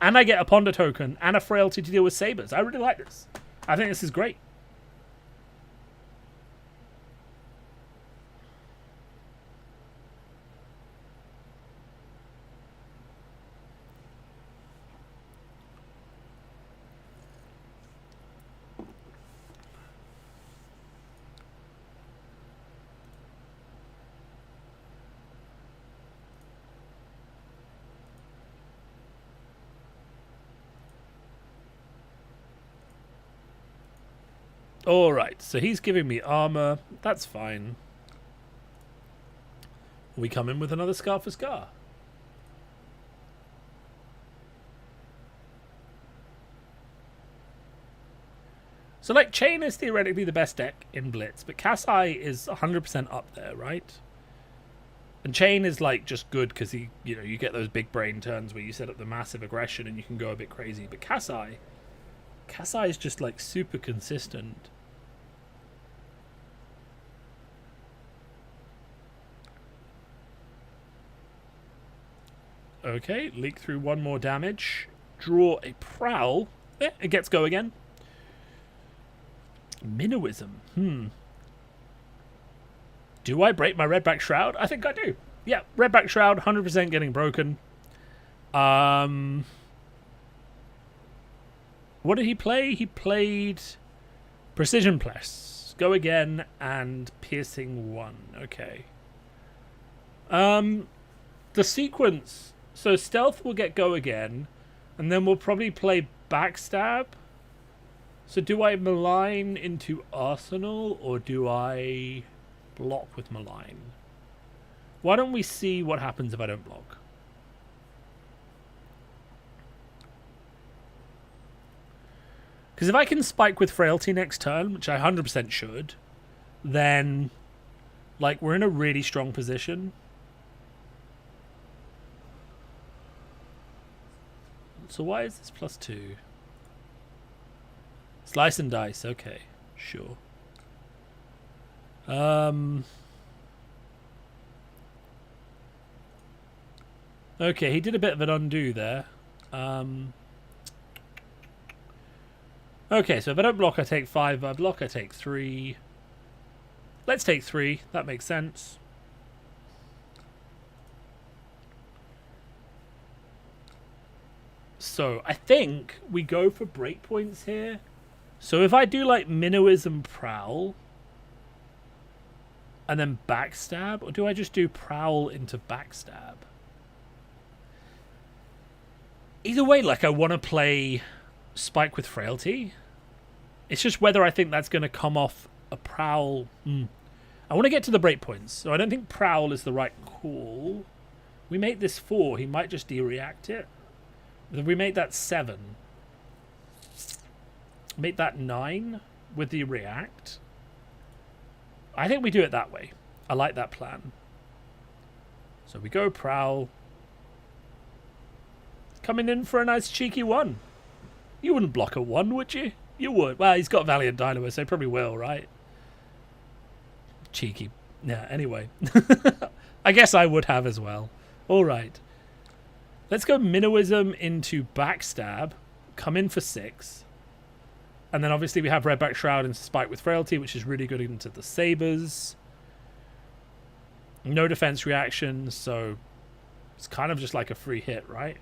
And I get a Ponder token and a Frailty to deal with Sabers. I really like this. I think this is great. Alright, so he's giving me armor. That's fine. We come in with another Scar for Scar. So, like, Chain is theoretically the best deck in Blitz, but Kasai is 100% up there, right? And Chain is, like, just good because you get those big brain turns where you set up the massive aggression and you can go a bit crazy. But Kasai Kasai is just like super consistent. Okay, leak through one more damage. Draw a prowl. It gets go again. Minnowism. Do I break my Redback Shroud? I think I do. Yeah, Redback Shroud, 100% getting broken. What did he play? He played Precision Press. Go again and Piercing 1. Okay. The sequence. So Stealth will get go again. And then we'll probably play Backstab. So do I Malign into Arsenal? Or do I block with Malign? Why don't we see what happens if I don't block? Because if I can spike with Frailty next turn, which I 100% should, then like we're in a really strong position. So why is this +2? Slice and dice, okay, sure. Okay, he did a bit of an undo there. Okay, so if I don't block, I take 5. If I block, I take 3. Let's take 3. That makes sense. So I think we go for breakpoints here. So if I do like Minnowism Prowl and then Backstab, or do I just do Prowl into Backstab? Either way, like I want to play Spike with Frailty. It's just whether I think that's going to come off a Prowl. I want to get to the breakpoints, so I don't think Prowl is the right call. We make this 4, he might just de-react it. If we make that 7, make that 9 with the react. I think we do it that way. I like that plan. So we go Prowl. Coming in for a nice cheeky 1. You wouldn't block a 1, would you? You would. Well, he's got Valiant Dynamo, so he probably will, right? Cheeky. Yeah, anyway. I guess I would have as well. All right. Let's go Minnowism into Backstab. Come in for 6. And then obviously we have Redback Shroud and Spike with Frailty, which is really good into the Sabres. No defense reaction, so it's kind of just like a free hit, right?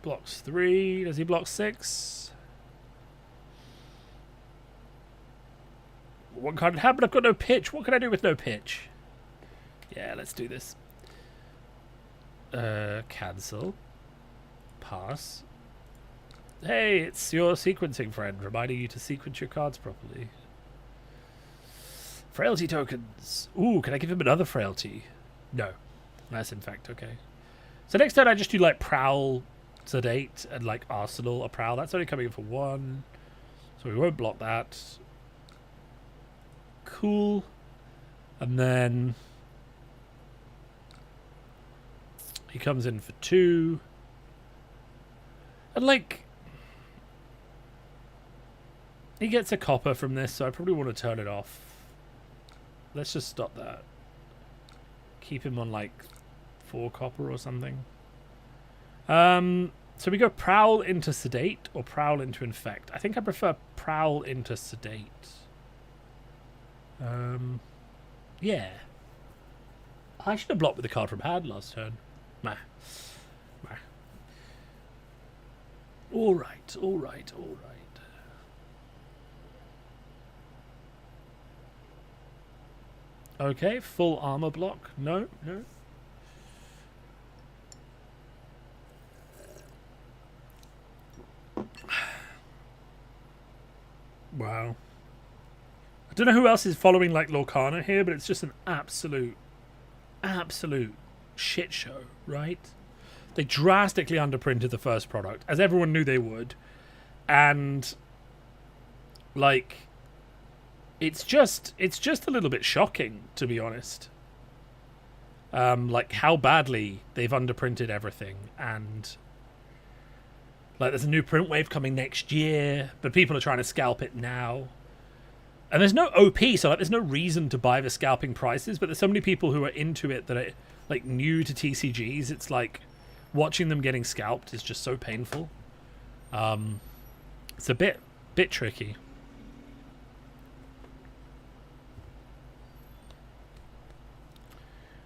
Blocks 3. Does he block 6? What card did happen? I've got no pitch. What can I do with no pitch? Yeah, let's do this. Cancel. Pass. Hey, it's your sequencing friend, reminding you to sequence your cards properly. Frailty tokens. Ooh, can I give him another frailty? No. That's in fact okay. So next turn I just do like Prowl, Sedate, and like Arsenal or Prowl. That's only coming in for 1. So we won't block that. Cool. And then he comes in for 2. And like he gets a copper from this, so I probably want to turn it off. Let's just stop that. Keep him on like 4 copper or something. So we go Prowl into Sedate or Prowl into Infect. I think I prefer Prowl into Sedate. Yeah. I should have blocked with the card from hand last turn. Nah. Alright, alright, alright. Okay, full armor block. No, no. Wow. I don't know who else is following like Lorcana here, but it's just an absolute shit show, right? They drastically underprinted the first product, as everyone knew they would. And Like, it's just a little bit shocking, to be honest. Like how badly they've underprinted everything, and like there's a new print wave coming next year, but people are trying to scalp it now. And there's no OP, so like there's no reason to buy the scalping prices, but there's so many people who are into it that are like new to TCGs. It's like watching them getting scalped is just so painful. It's a bit tricky.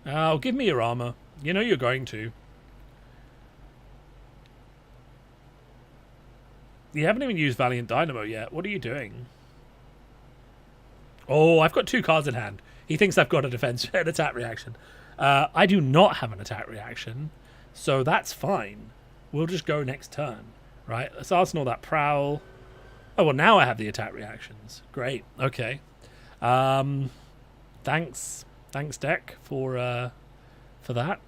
Oh, give me your armor. You know you're going to. You haven't even used Valiant Dynamo yet. What are you doing? Oh, I've got 2 cards in hand. He thinks I've got a defense and attack reaction. I do not have an attack reaction, so that's fine. We'll just go next turn, right? Let's arsenal that prowl. Oh, well, now I have the attack reactions. Great. Okay. Thanks, deck, for that.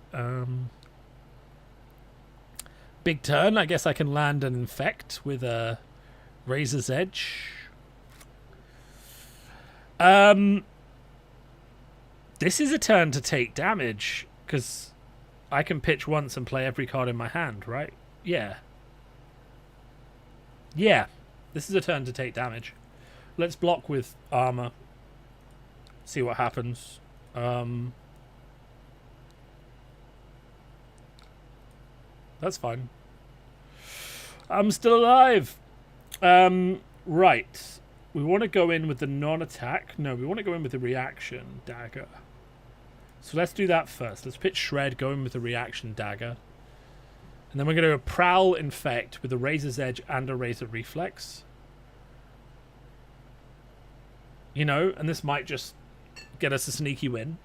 Big turn. I guess I can land an infect with a Razor's Edge. This is a turn to take damage, because I can pitch once and play every card in my hand, right? Yeah. Yeah. This is a turn to take damage. Let's block with armor. See what happens. That's fine. I'm still alive. Right. We want to go in with the non-attack. No, we want to go in with the reaction dagger. So let's do that first. Let's pitch Shred, go in with the reaction dagger. And then we're going to Prowl Infect with a Razor's Edge and a Razor Reflex. You know, and this might just get us a sneaky win.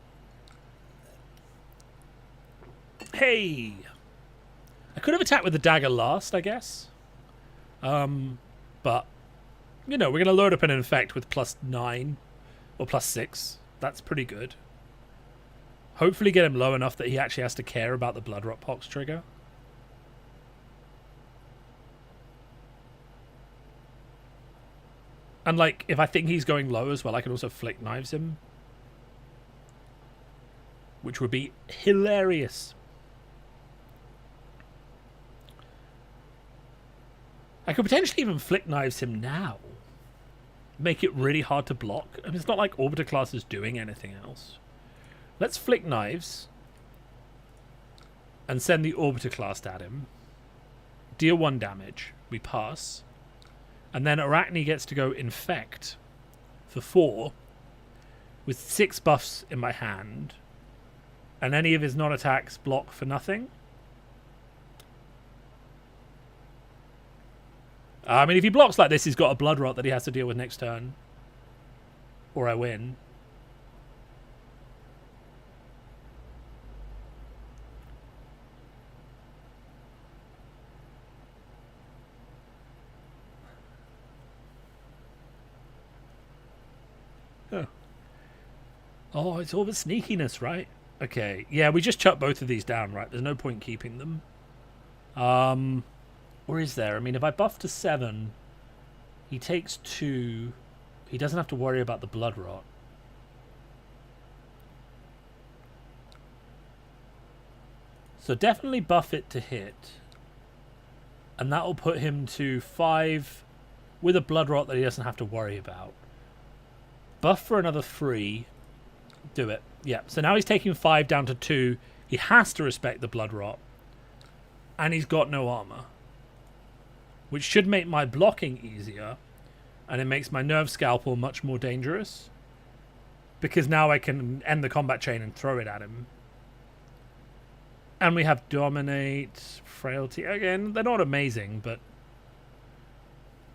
Hey! I could have attacked with the dagger last, I guess. But, you know, we're going to load up an Infect with +9 or +6. That's pretty good. Hopefully get him low enough that he actually has to care about the Blood Rot Pox trigger. And, like, if I think he's going low as well, I can also Flick Knives him. Which would be hilarious. I could potentially even Flick Knives him now. Make it really hard to block. I mean, it's not like Orbiter class is doing anything else. Let's Flick Knives. And send the Orbiter class at him. Deal 1 damage. We pass. And then Arachne gets to go Infect for 4. With 6 buffs in my hand. And any of his non-attacks block for nothing. I mean, if he blocks like this, he's got a Blood Rot that he has to deal with next turn. Or I win. Huh. Oh, it's all the sneakiness, right? Okay. Yeah, we just chuck both of these down, right? There's no point keeping them. Or is there? I mean, if I buff to 7, he takes 2. He doesn't have to worry about the Blood Rot. So definitely buff it to hit. And that will put him to 5 with a Blood Rot that he doesn't have to worry about. Buff for another 3. Do it. Yeah, so now he's taking 5 down to 2. He has to respect the Blood Rot. And he's got no armor. Which should make my blocking easier. And it makes my Nerve Scalpel much more dangerous. Because now I can end the combat chain and throw it at him. And we have Dominate, Frailty. Again, they're not amazing, but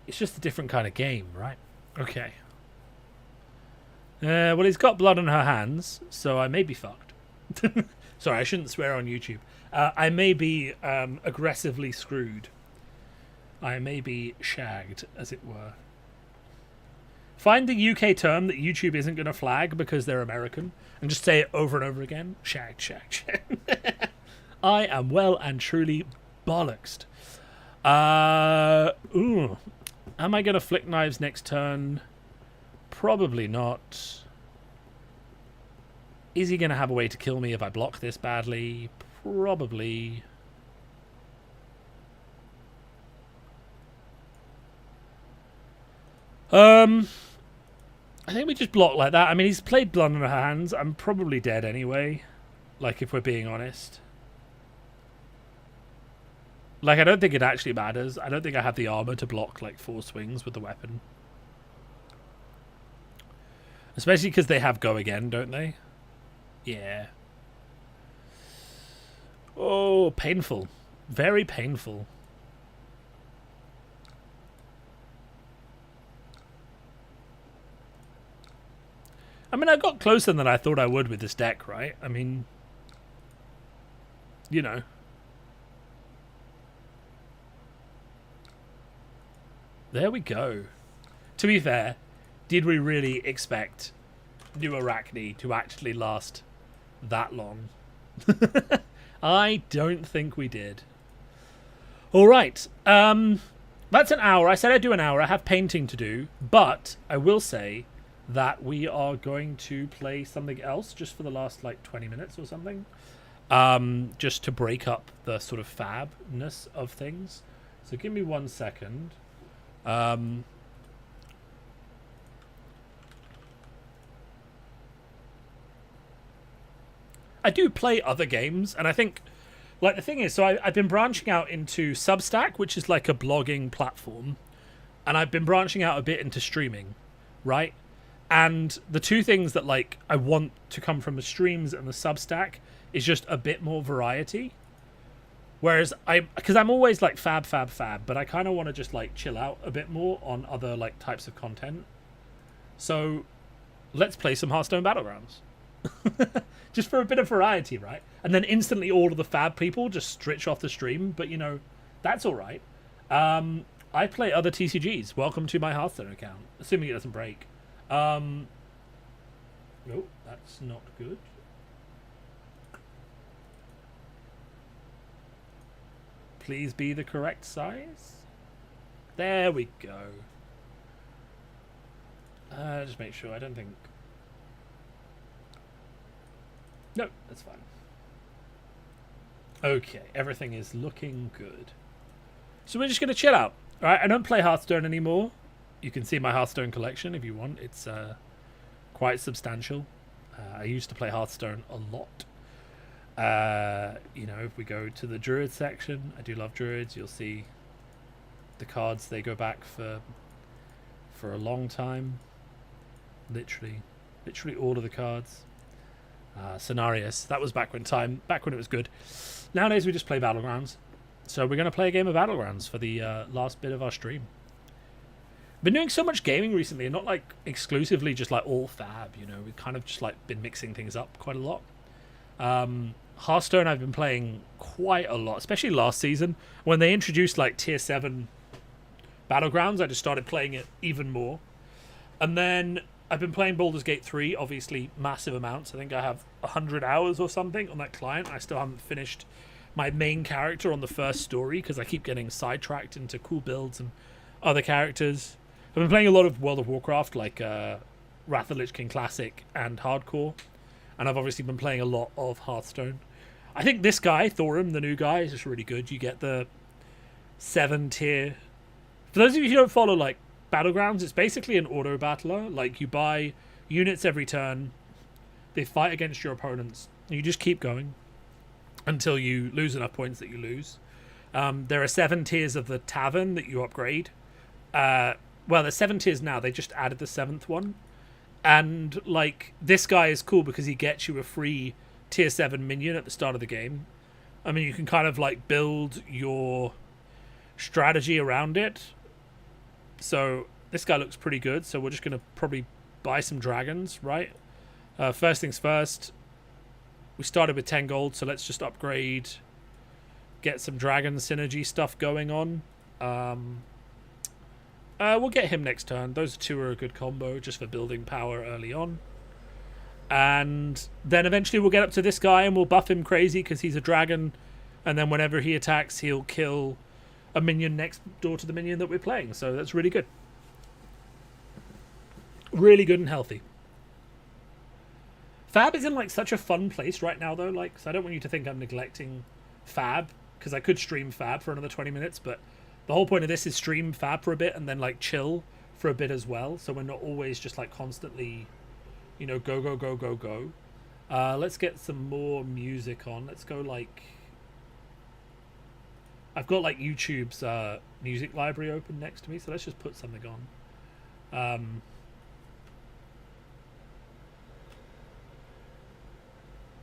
it's just a different kind of game, right? Okay. Well, he's got blood on her hands, so I may be fucked. Sorry, I shouldn't swear on YouTube. I may be aggressively screwed. I may be shagged, as it were. Find the UK term that YouTube isn't going to flag because they're American, and just say it over and over again. Shagged, shagged, shagged. I am well and truly bollocksed. Am I going to flick knives next turn? Probably not. Is he going to have a way to kill me if I block this badly? Probably. I think we just block like that. I mean, he's played Blood on her hands. I'm probably dead anyway. Like, if we're being honest. Like, I don't think it actually matters. I don't think I have the armor to block, like, 4 swings with the weapon. Especially because they have go again, don't they? Yeah. Oh, painful. Very painful. I mean, I got closer than I thought I would with this deck, right? I mean, you know. There we go. To be fair, did we really expect New Arachne to actually last that long? I don't think we did. All right. That's an hour. I said I'd do an hour. I have painting to do, but I will say that we are going to play something else just for the last like 20 minutes or something, just to break up the sort of fabness of things. So give me 1 second. I do play other games, and I think, like, the thing is, so I've been branching out into Substack, which is like a blogging platform, and I've been branching out a bit into streaming, right? And the two things that, like, I want to come from the streams and the Substack is just a bit more variety. Whereas because I'm always like fab, but I kind of want to just like chill out a bit more on other like types of content. So let's play some Hearthstone Battlegrounds. Just for a bit of variety, right? And then instantly all of the fab people just switch off the stream. But, you know, that's all right. I play other TCGs. Welcome to my Hearthstone account. Assuming it doesn't break. No, that's not good. Please be the correct size. There we go. Just make sure. I don't think... No, that's fine. Okay, everything is looking good. So we're just going to chill out. All right, I don't play Hearthstone anymore. You can see my Hearthstone collection if you want. It's quite substantial. I used to play Hearthstone a lot. You know, if we go to the Druid section, I do love Druids. You'll see the cards, they go back for a long time. Literally all of the cards. Scenarios, that was back when it was good. Nowadays we just play Battlegrounds. So we're going to play a game of Battlegrounds for the last bit of our stream. Been doing so much gaming recently, and not like exclusively just like all fab, you know. We've kind of just like been mixing things up quite a lot. Hearthstone I've been playing quite a lot, especially last season when they introduced like tier 7 Battlegrounds. I just started playing it even more. And then I've been playing Baldur's Gate 3, obviously massive amounts. I think I have 100 hours or something on that client. I still haven't finished my main character on the first story because I keep getting sidetracked into cool builds and other characters. I've been playing a lot of World of Warcraft, like Wrath of the Lich King Classic and Hardcore. And I've obviously been playing a lot of Hearthstone. I think this guy, Thorum, the new guy, is just really good. You get the 7 tier. For those of you who don't follow like Battlegrounds, it's basically an auto battler. Like, you buy units every turn, they fight against your opponents, and you just keep going until you lose enough points that you lose. There are 7 tiers of the tavern that you upgrade. Well, there's 7 tiers now. They just added the 7th one. And, like, this guy is cool because he gets you a free tier 7 minion at the start of the game. I mean, you can kind of, like, build your strategy around it. So, this guy looks pretty good. So, we're just going to probably buy some dragons, right? First things first. We started with 10 gold, so let's just upgrade. Get some dragon synergy stuff going on. We'll get him next turn. Those two are a good combo just for building power early on. And then eventually we'll get up to this guy and we'll buff him crazy because he's a dragon. And then whenever he attacks, he'll kill a minion next door to the minion that we're playing. So that's really good. Really good and healthy. Fab is in like such a fun place right now though, like, so I don't want you to think I'm neglecting Fab, because I could stream Fab for another 20 minutes, but the whole point of this is stream Fab for a bit and then like chill for a bit as well, so we're not always just like constantly, you know, go go go go go. Let's get some more music on. Let's go like, I've got like YouTube's music library open next to me, so let's just put something on.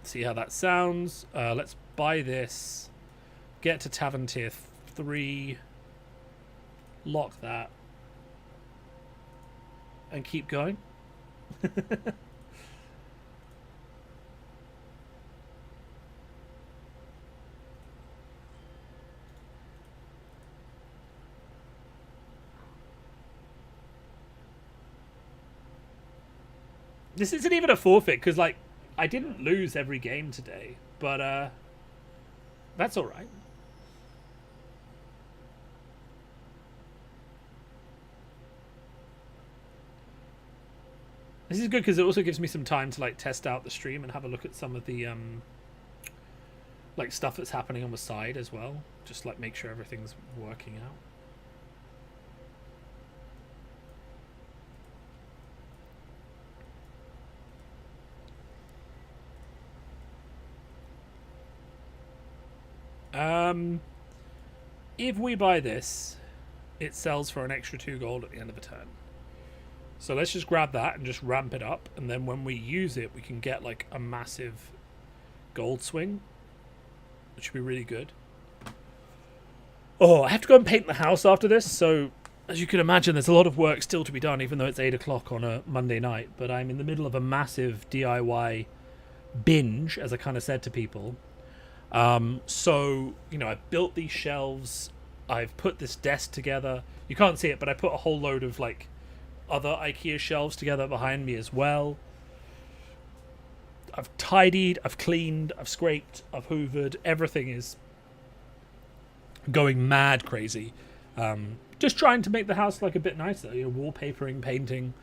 See how that sounds. Let's buy this, get to Tavern Tier 3, lock that, and keep going. This isn't even a forfeit, because like, I didn't lose every game today, but that's all right. This is good because it also gives me some time to like test out the stream and have a look at some of the like stuff that's happening on the side as well. Just like make sure everything's working out. If we buy this, it sells for an extra 2 gold at the end of the turn. So let's just grab that and just ramp it up, and then when we use it, we can get like a massive gold swing, which would be really good. Oh, I have to go and paint the house after this, so as you can imagine, there's a lot of work still to be done, even though it's 8 o'clock on a Monday night. But I'm in the middle of a massive DIY binge, as I kind of said to people. So, you know, I built these shelves, I've put this desk together. You can't see it, but I put a whole load of, like, other IKEA shelves together behind me as well. I've tidied, I've cleaned, I've scraped, I've hoovered. Everything is going mad crazy. Just trying to make the house, like, a bit nicer. You know, wallpapering, painting,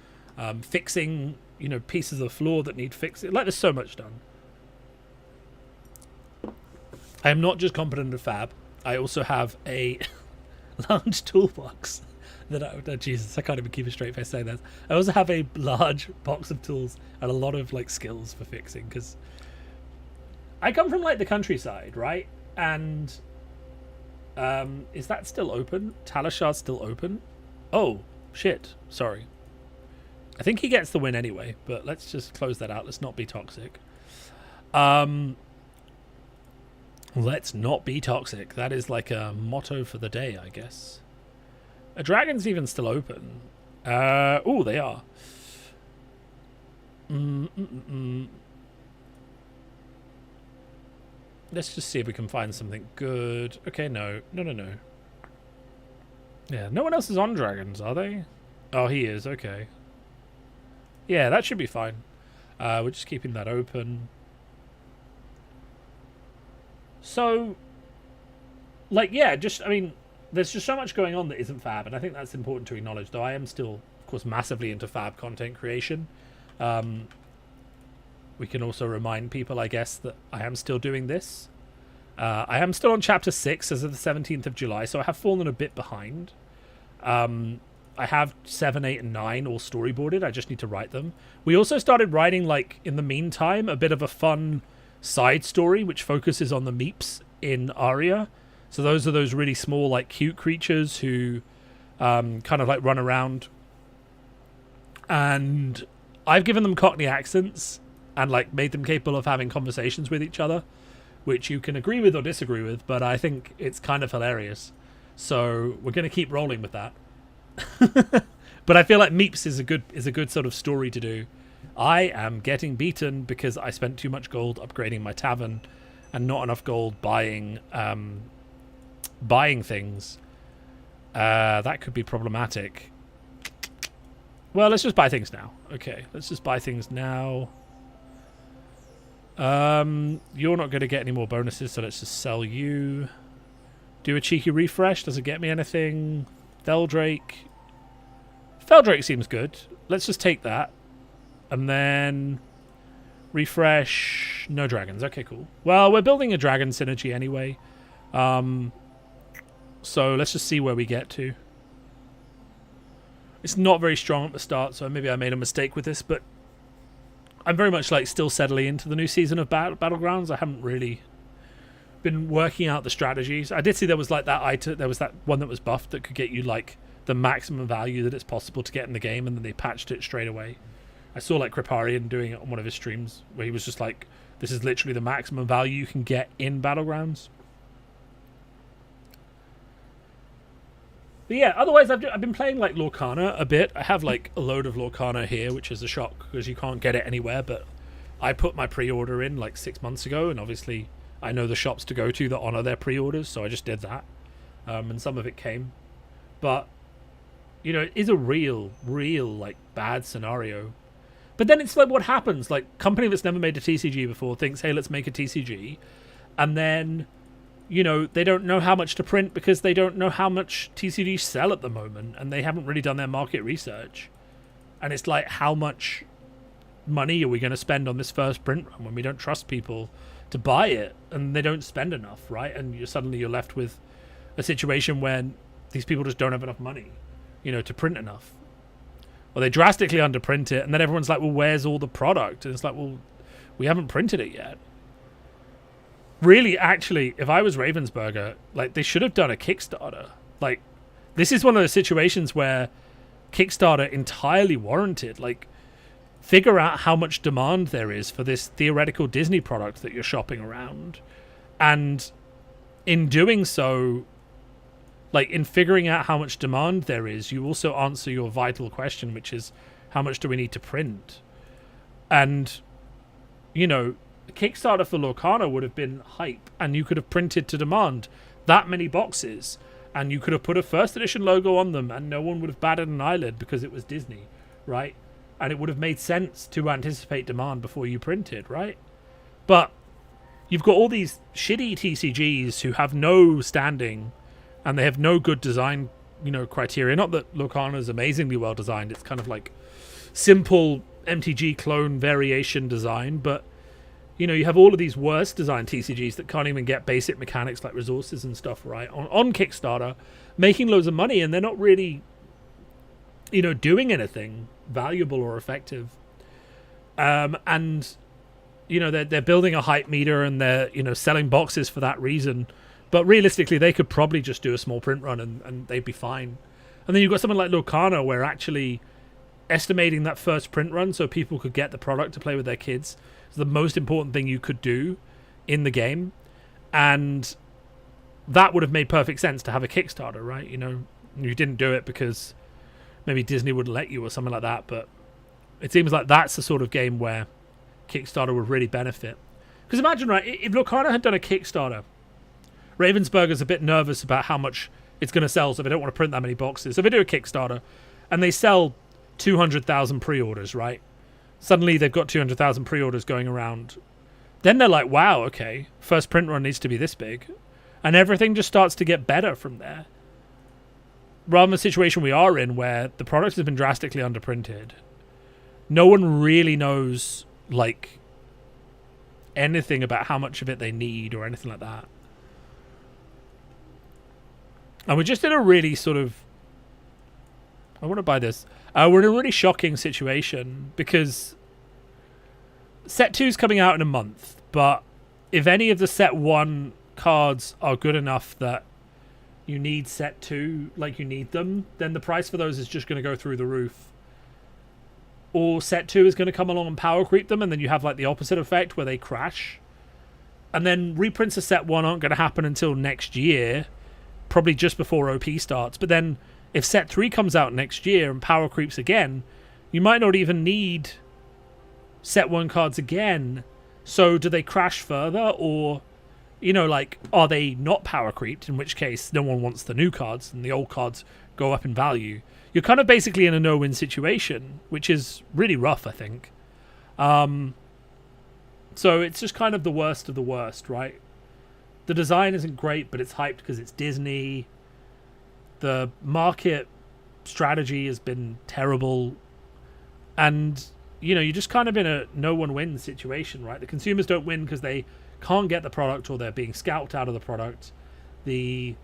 fixing, you know, pieces of floor that need fixing. Like, there's so much done. I am not just competent at Fab. I also have a large toolbox that Jesus, I can't even keep a straight face saying that. I also have a large box of tools and a lot of like skills for fixing, because I come from like the countryside, right? And is that still open? Talishar's still open? Oh shit! Sorry. I think he gets the win anyway, but let's just close that out. Let's not be toxic. Let's not be toxic. That is like a motto for the day, I guess. A dragon's even still open. Oh, they are. Let's just see if we can find something good. Okay, no. Yeah, no one else is on dragons, are they? Oh, he is. Okay. Yeah, that should be fine. We're just keeping that open. So, like, yeah, just, I mean, there's just so much going on that isn't Fab, and I think that's important to acknowledge, though I am still, of course, massively into Fab content creation. We can also remind people, I guess, that I am still doing this. I am still on Chapter 6 as of the 17th of July, so I have fallen a bit behind. I have 7, 8, and 9 all storyboarded. I just need to write them. We also started writing, like, in the meantime, a bit of a fun side story which focuses on the meeps in Aria. So those are those really small, like, cute creatures who kind of like run around, and I've given them Cockney accents and like made them capable of having conversations with each other, which you can agree with or disagree with, but I think it's kind of hilarious, so we're going to keep rolling with that. But I feel like meeps is a good sort of story to do. I am getting beaten because I spent too much gold upgrading my tavern and not enough gold buying things. That could be problematic. Well, let's just buy things now. Okay, let's just buy things now. You're not going to get any more bonuses, so let's just sell you. Do a cheeky refresh. Does it get me anything? Feldrake. Feldrake seems good. Let's just take that. And then refresh. No dragons. Okay, cool. Well, we're building a dragon synergy anyway. So let's just see where we get to. It's not very strong at the start, so maybe I made a mistake with this, but I'm very much like still settling into the new season of Battlegrounds. I haven't really been working out the strategies. I did see there was like that item, there was that one that was buffed that could get you like the maximum value that it's possible to get in the game, and then they patched it straight away. I saw like Kriparian doing it on one of his streams where he was just like, this is literally the maximum value you can get in Battlegrounds. But yeah, otherwise I've been playing like Lorcana a bit. I have like a load of Lorcana here, which is a shock because you can't get it anywhere, but I put my pre-order in like 6 months ago, and obviously I know the shops to go to that honor their pre-orders, so I just did that. And some of it came. But, you know, it is a real, like, bad scenario. But then it's like what happens? Like, company that's never made a TCG before thinks, hey, let's make a TCG. And then, you know, they don't know how much to print because they don't know how much TCGs sell at the moment, and they haven't really done their market research. And it's like, how much money are we going to spend on this first print run when we don't trust people to buy it, and they don't spend enough, right? And you're left with a situation where these people just don't have enough money, you know, to print enough. Or they drastically underprint it, and then everyone's like, well, where's all the product? And it's like, well, we haven't printed it yet. Really, actually, if I was Ravensburger, like, they should have done a Kickstarter. Like, this is one of those situations where Kickstarter entirely warranted. Like, figure out how much demand there is for this theoretical Disney product that you're shopping around. And in doing so, like, in figuring out how much demand there is, you also answer your vital question, which is, how much do we need to print? And, you know, a Kickstarter for Lorcana would have been hype, and you could have printed to demand that many boxes, and you could have put a first edition logo on them, and no one would have batted an eyelid because it was Disney, right? And it would have made sense to anticipate demand before you printed, right? But you've got all these shitty TCGs who have no standing, and they have no good design, you know, criteria. Not that Lorcana is amazingly well designed. It's kind of like simple MTG clone variation design, but, you know, you have all of these worse designed TCGs that can't even get basic mechanics like resources and stuff right on Kickstarter, making loads of money, and they're not really, you know, doing anything valuable or effective. And, you know, they're building a hype meter, and they're, you know, selling boxes for that reason. But realistically, they could probably just do a small print run and they'd be fine. And then you've got something like Lorcana, where actually estimating that first print run so people could get the product to play with their kids is the most important thing you could do in the game. And that would have made perfect sense to have a Kickstarter, right? You know, you didn't do it because maybe Disney wouldn't let you or something like that. But it seems like that's the sort of game where Kickstarter would really benefit. Because imagine, right, if Lorcana had done a Kickstarter, Ravensburger's a bit nervous about how much it's going to sell, so they don't want to print that many boxes. So they do a Kickstarter, and they sell 200,000 pre-orders, right? Suddenly they've got 200,000 pre-orders going around. Then they're like, wow, okay, first print run needs to be this big. And everything just starts to get better from there. Rather than the situation we are in, where the product has been drastically underprinted. No one really knows, like, anything about how much of it they need or anything like that. And we're just in a really sort of... I want to buy this. We're in a really shocking situation because Set 2 is coming out in a month, but if any of the Set 1 cards are good enough that you need Set 2, like you need them, then the price for those is just going to go through the roof. Or Set 2 is going to come along and power creep them, and then you have like the opposite effect where they crash. And then reprints of Set 1 aren't going to happen until next year, probably just before OP starts. But then if Set 3 comes out next year and power creeps again, you might not even need Set 1 cards again. So do they crash further, or, you know, like, are they not power creeped, in which case no one wants the new cards and the old cards go up in value? You're kind of basically in a no-win situation, which is really rough, I think. So it's just kind of the worst of the worst, right? the design isn't great, but it's hyped because it's Disney. The market strategy has been terrible, and you're just kind of in a no one wins situation, right? The consumers don't win because they can't get the product, or they're being scalped out of the product. The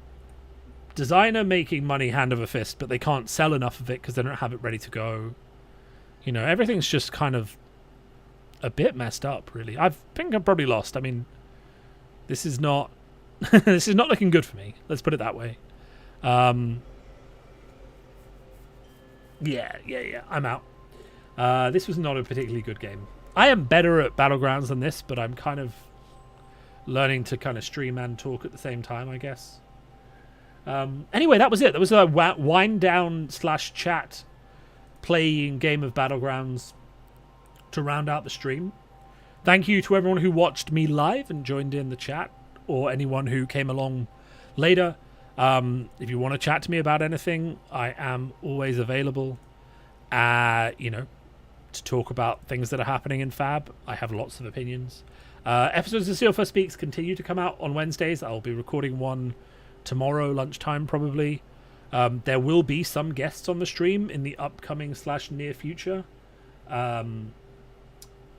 designer making money hand over fist, but they can't sell enough of it because they don't have it ready to go. Everything's just kind of a bit messed up, really. I think I'm probably lost. I mean, this is not this is not looking good for me. Let's put it that way. Yeah. I'm out. This was not a particularly good game. I am better at Battlegrounds than this, but I'm kind of learning to kind of stream and talk at the same time, I guess. Anyway, that was it. That was a wind down / chat playing game of Battlegrounds to round out the stream. Thank you to everyone who watched me live and joined in the chat, or anyone who came along later. If you want to chat to me about anything, I am always available. To talk about things that are happening in Fab. I have lots of opinions. Episodes of Steelfur Speaks continue to come out on Wednesdays. I'll be recording one tomorrow lunchtime probably. There will be some guests on the stream in the upcoming / near future.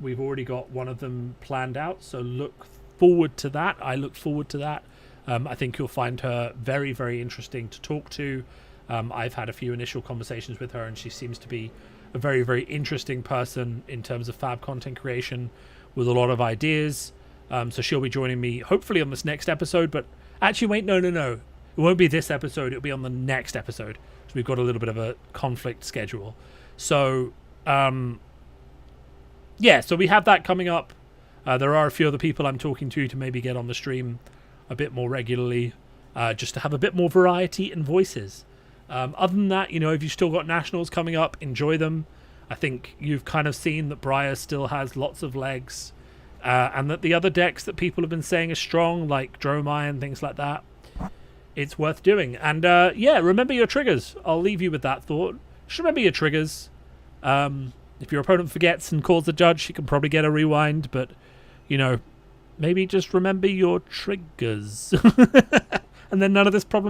We've already got one of them planned out, so look forward to that. I look forward to that. I think you'll find her very, very interesting to talk to. I've had a few initial conversations with her, and she seems to be a very, very interesting person in terms of Fab content creation with a lot of ideas. So she'll be joining me hopefully on this next episode. But actually, wait, no. It won't be this episode. It'll be on the next episode. So we've got a little bit of a conflict schedule. So, so we have that coming up. There are a few other people I'm talking to maybe get on the stream a bit more regularly, just to have a bit more variety and voices. Other than that, if you've still got nationals coming up, enjoy them. I think you've kind of seen that Briar still has lots of legs, and that the other decks that people have been saying are strong, like Dromai and things like that, it's worth doing. And remember your triggers. I'll leave you with that thought. Just remember your triggers. If your opponent forgets and calls the judge, he can probably get a rewind, but maybe just remember your triggers. And then none of this problem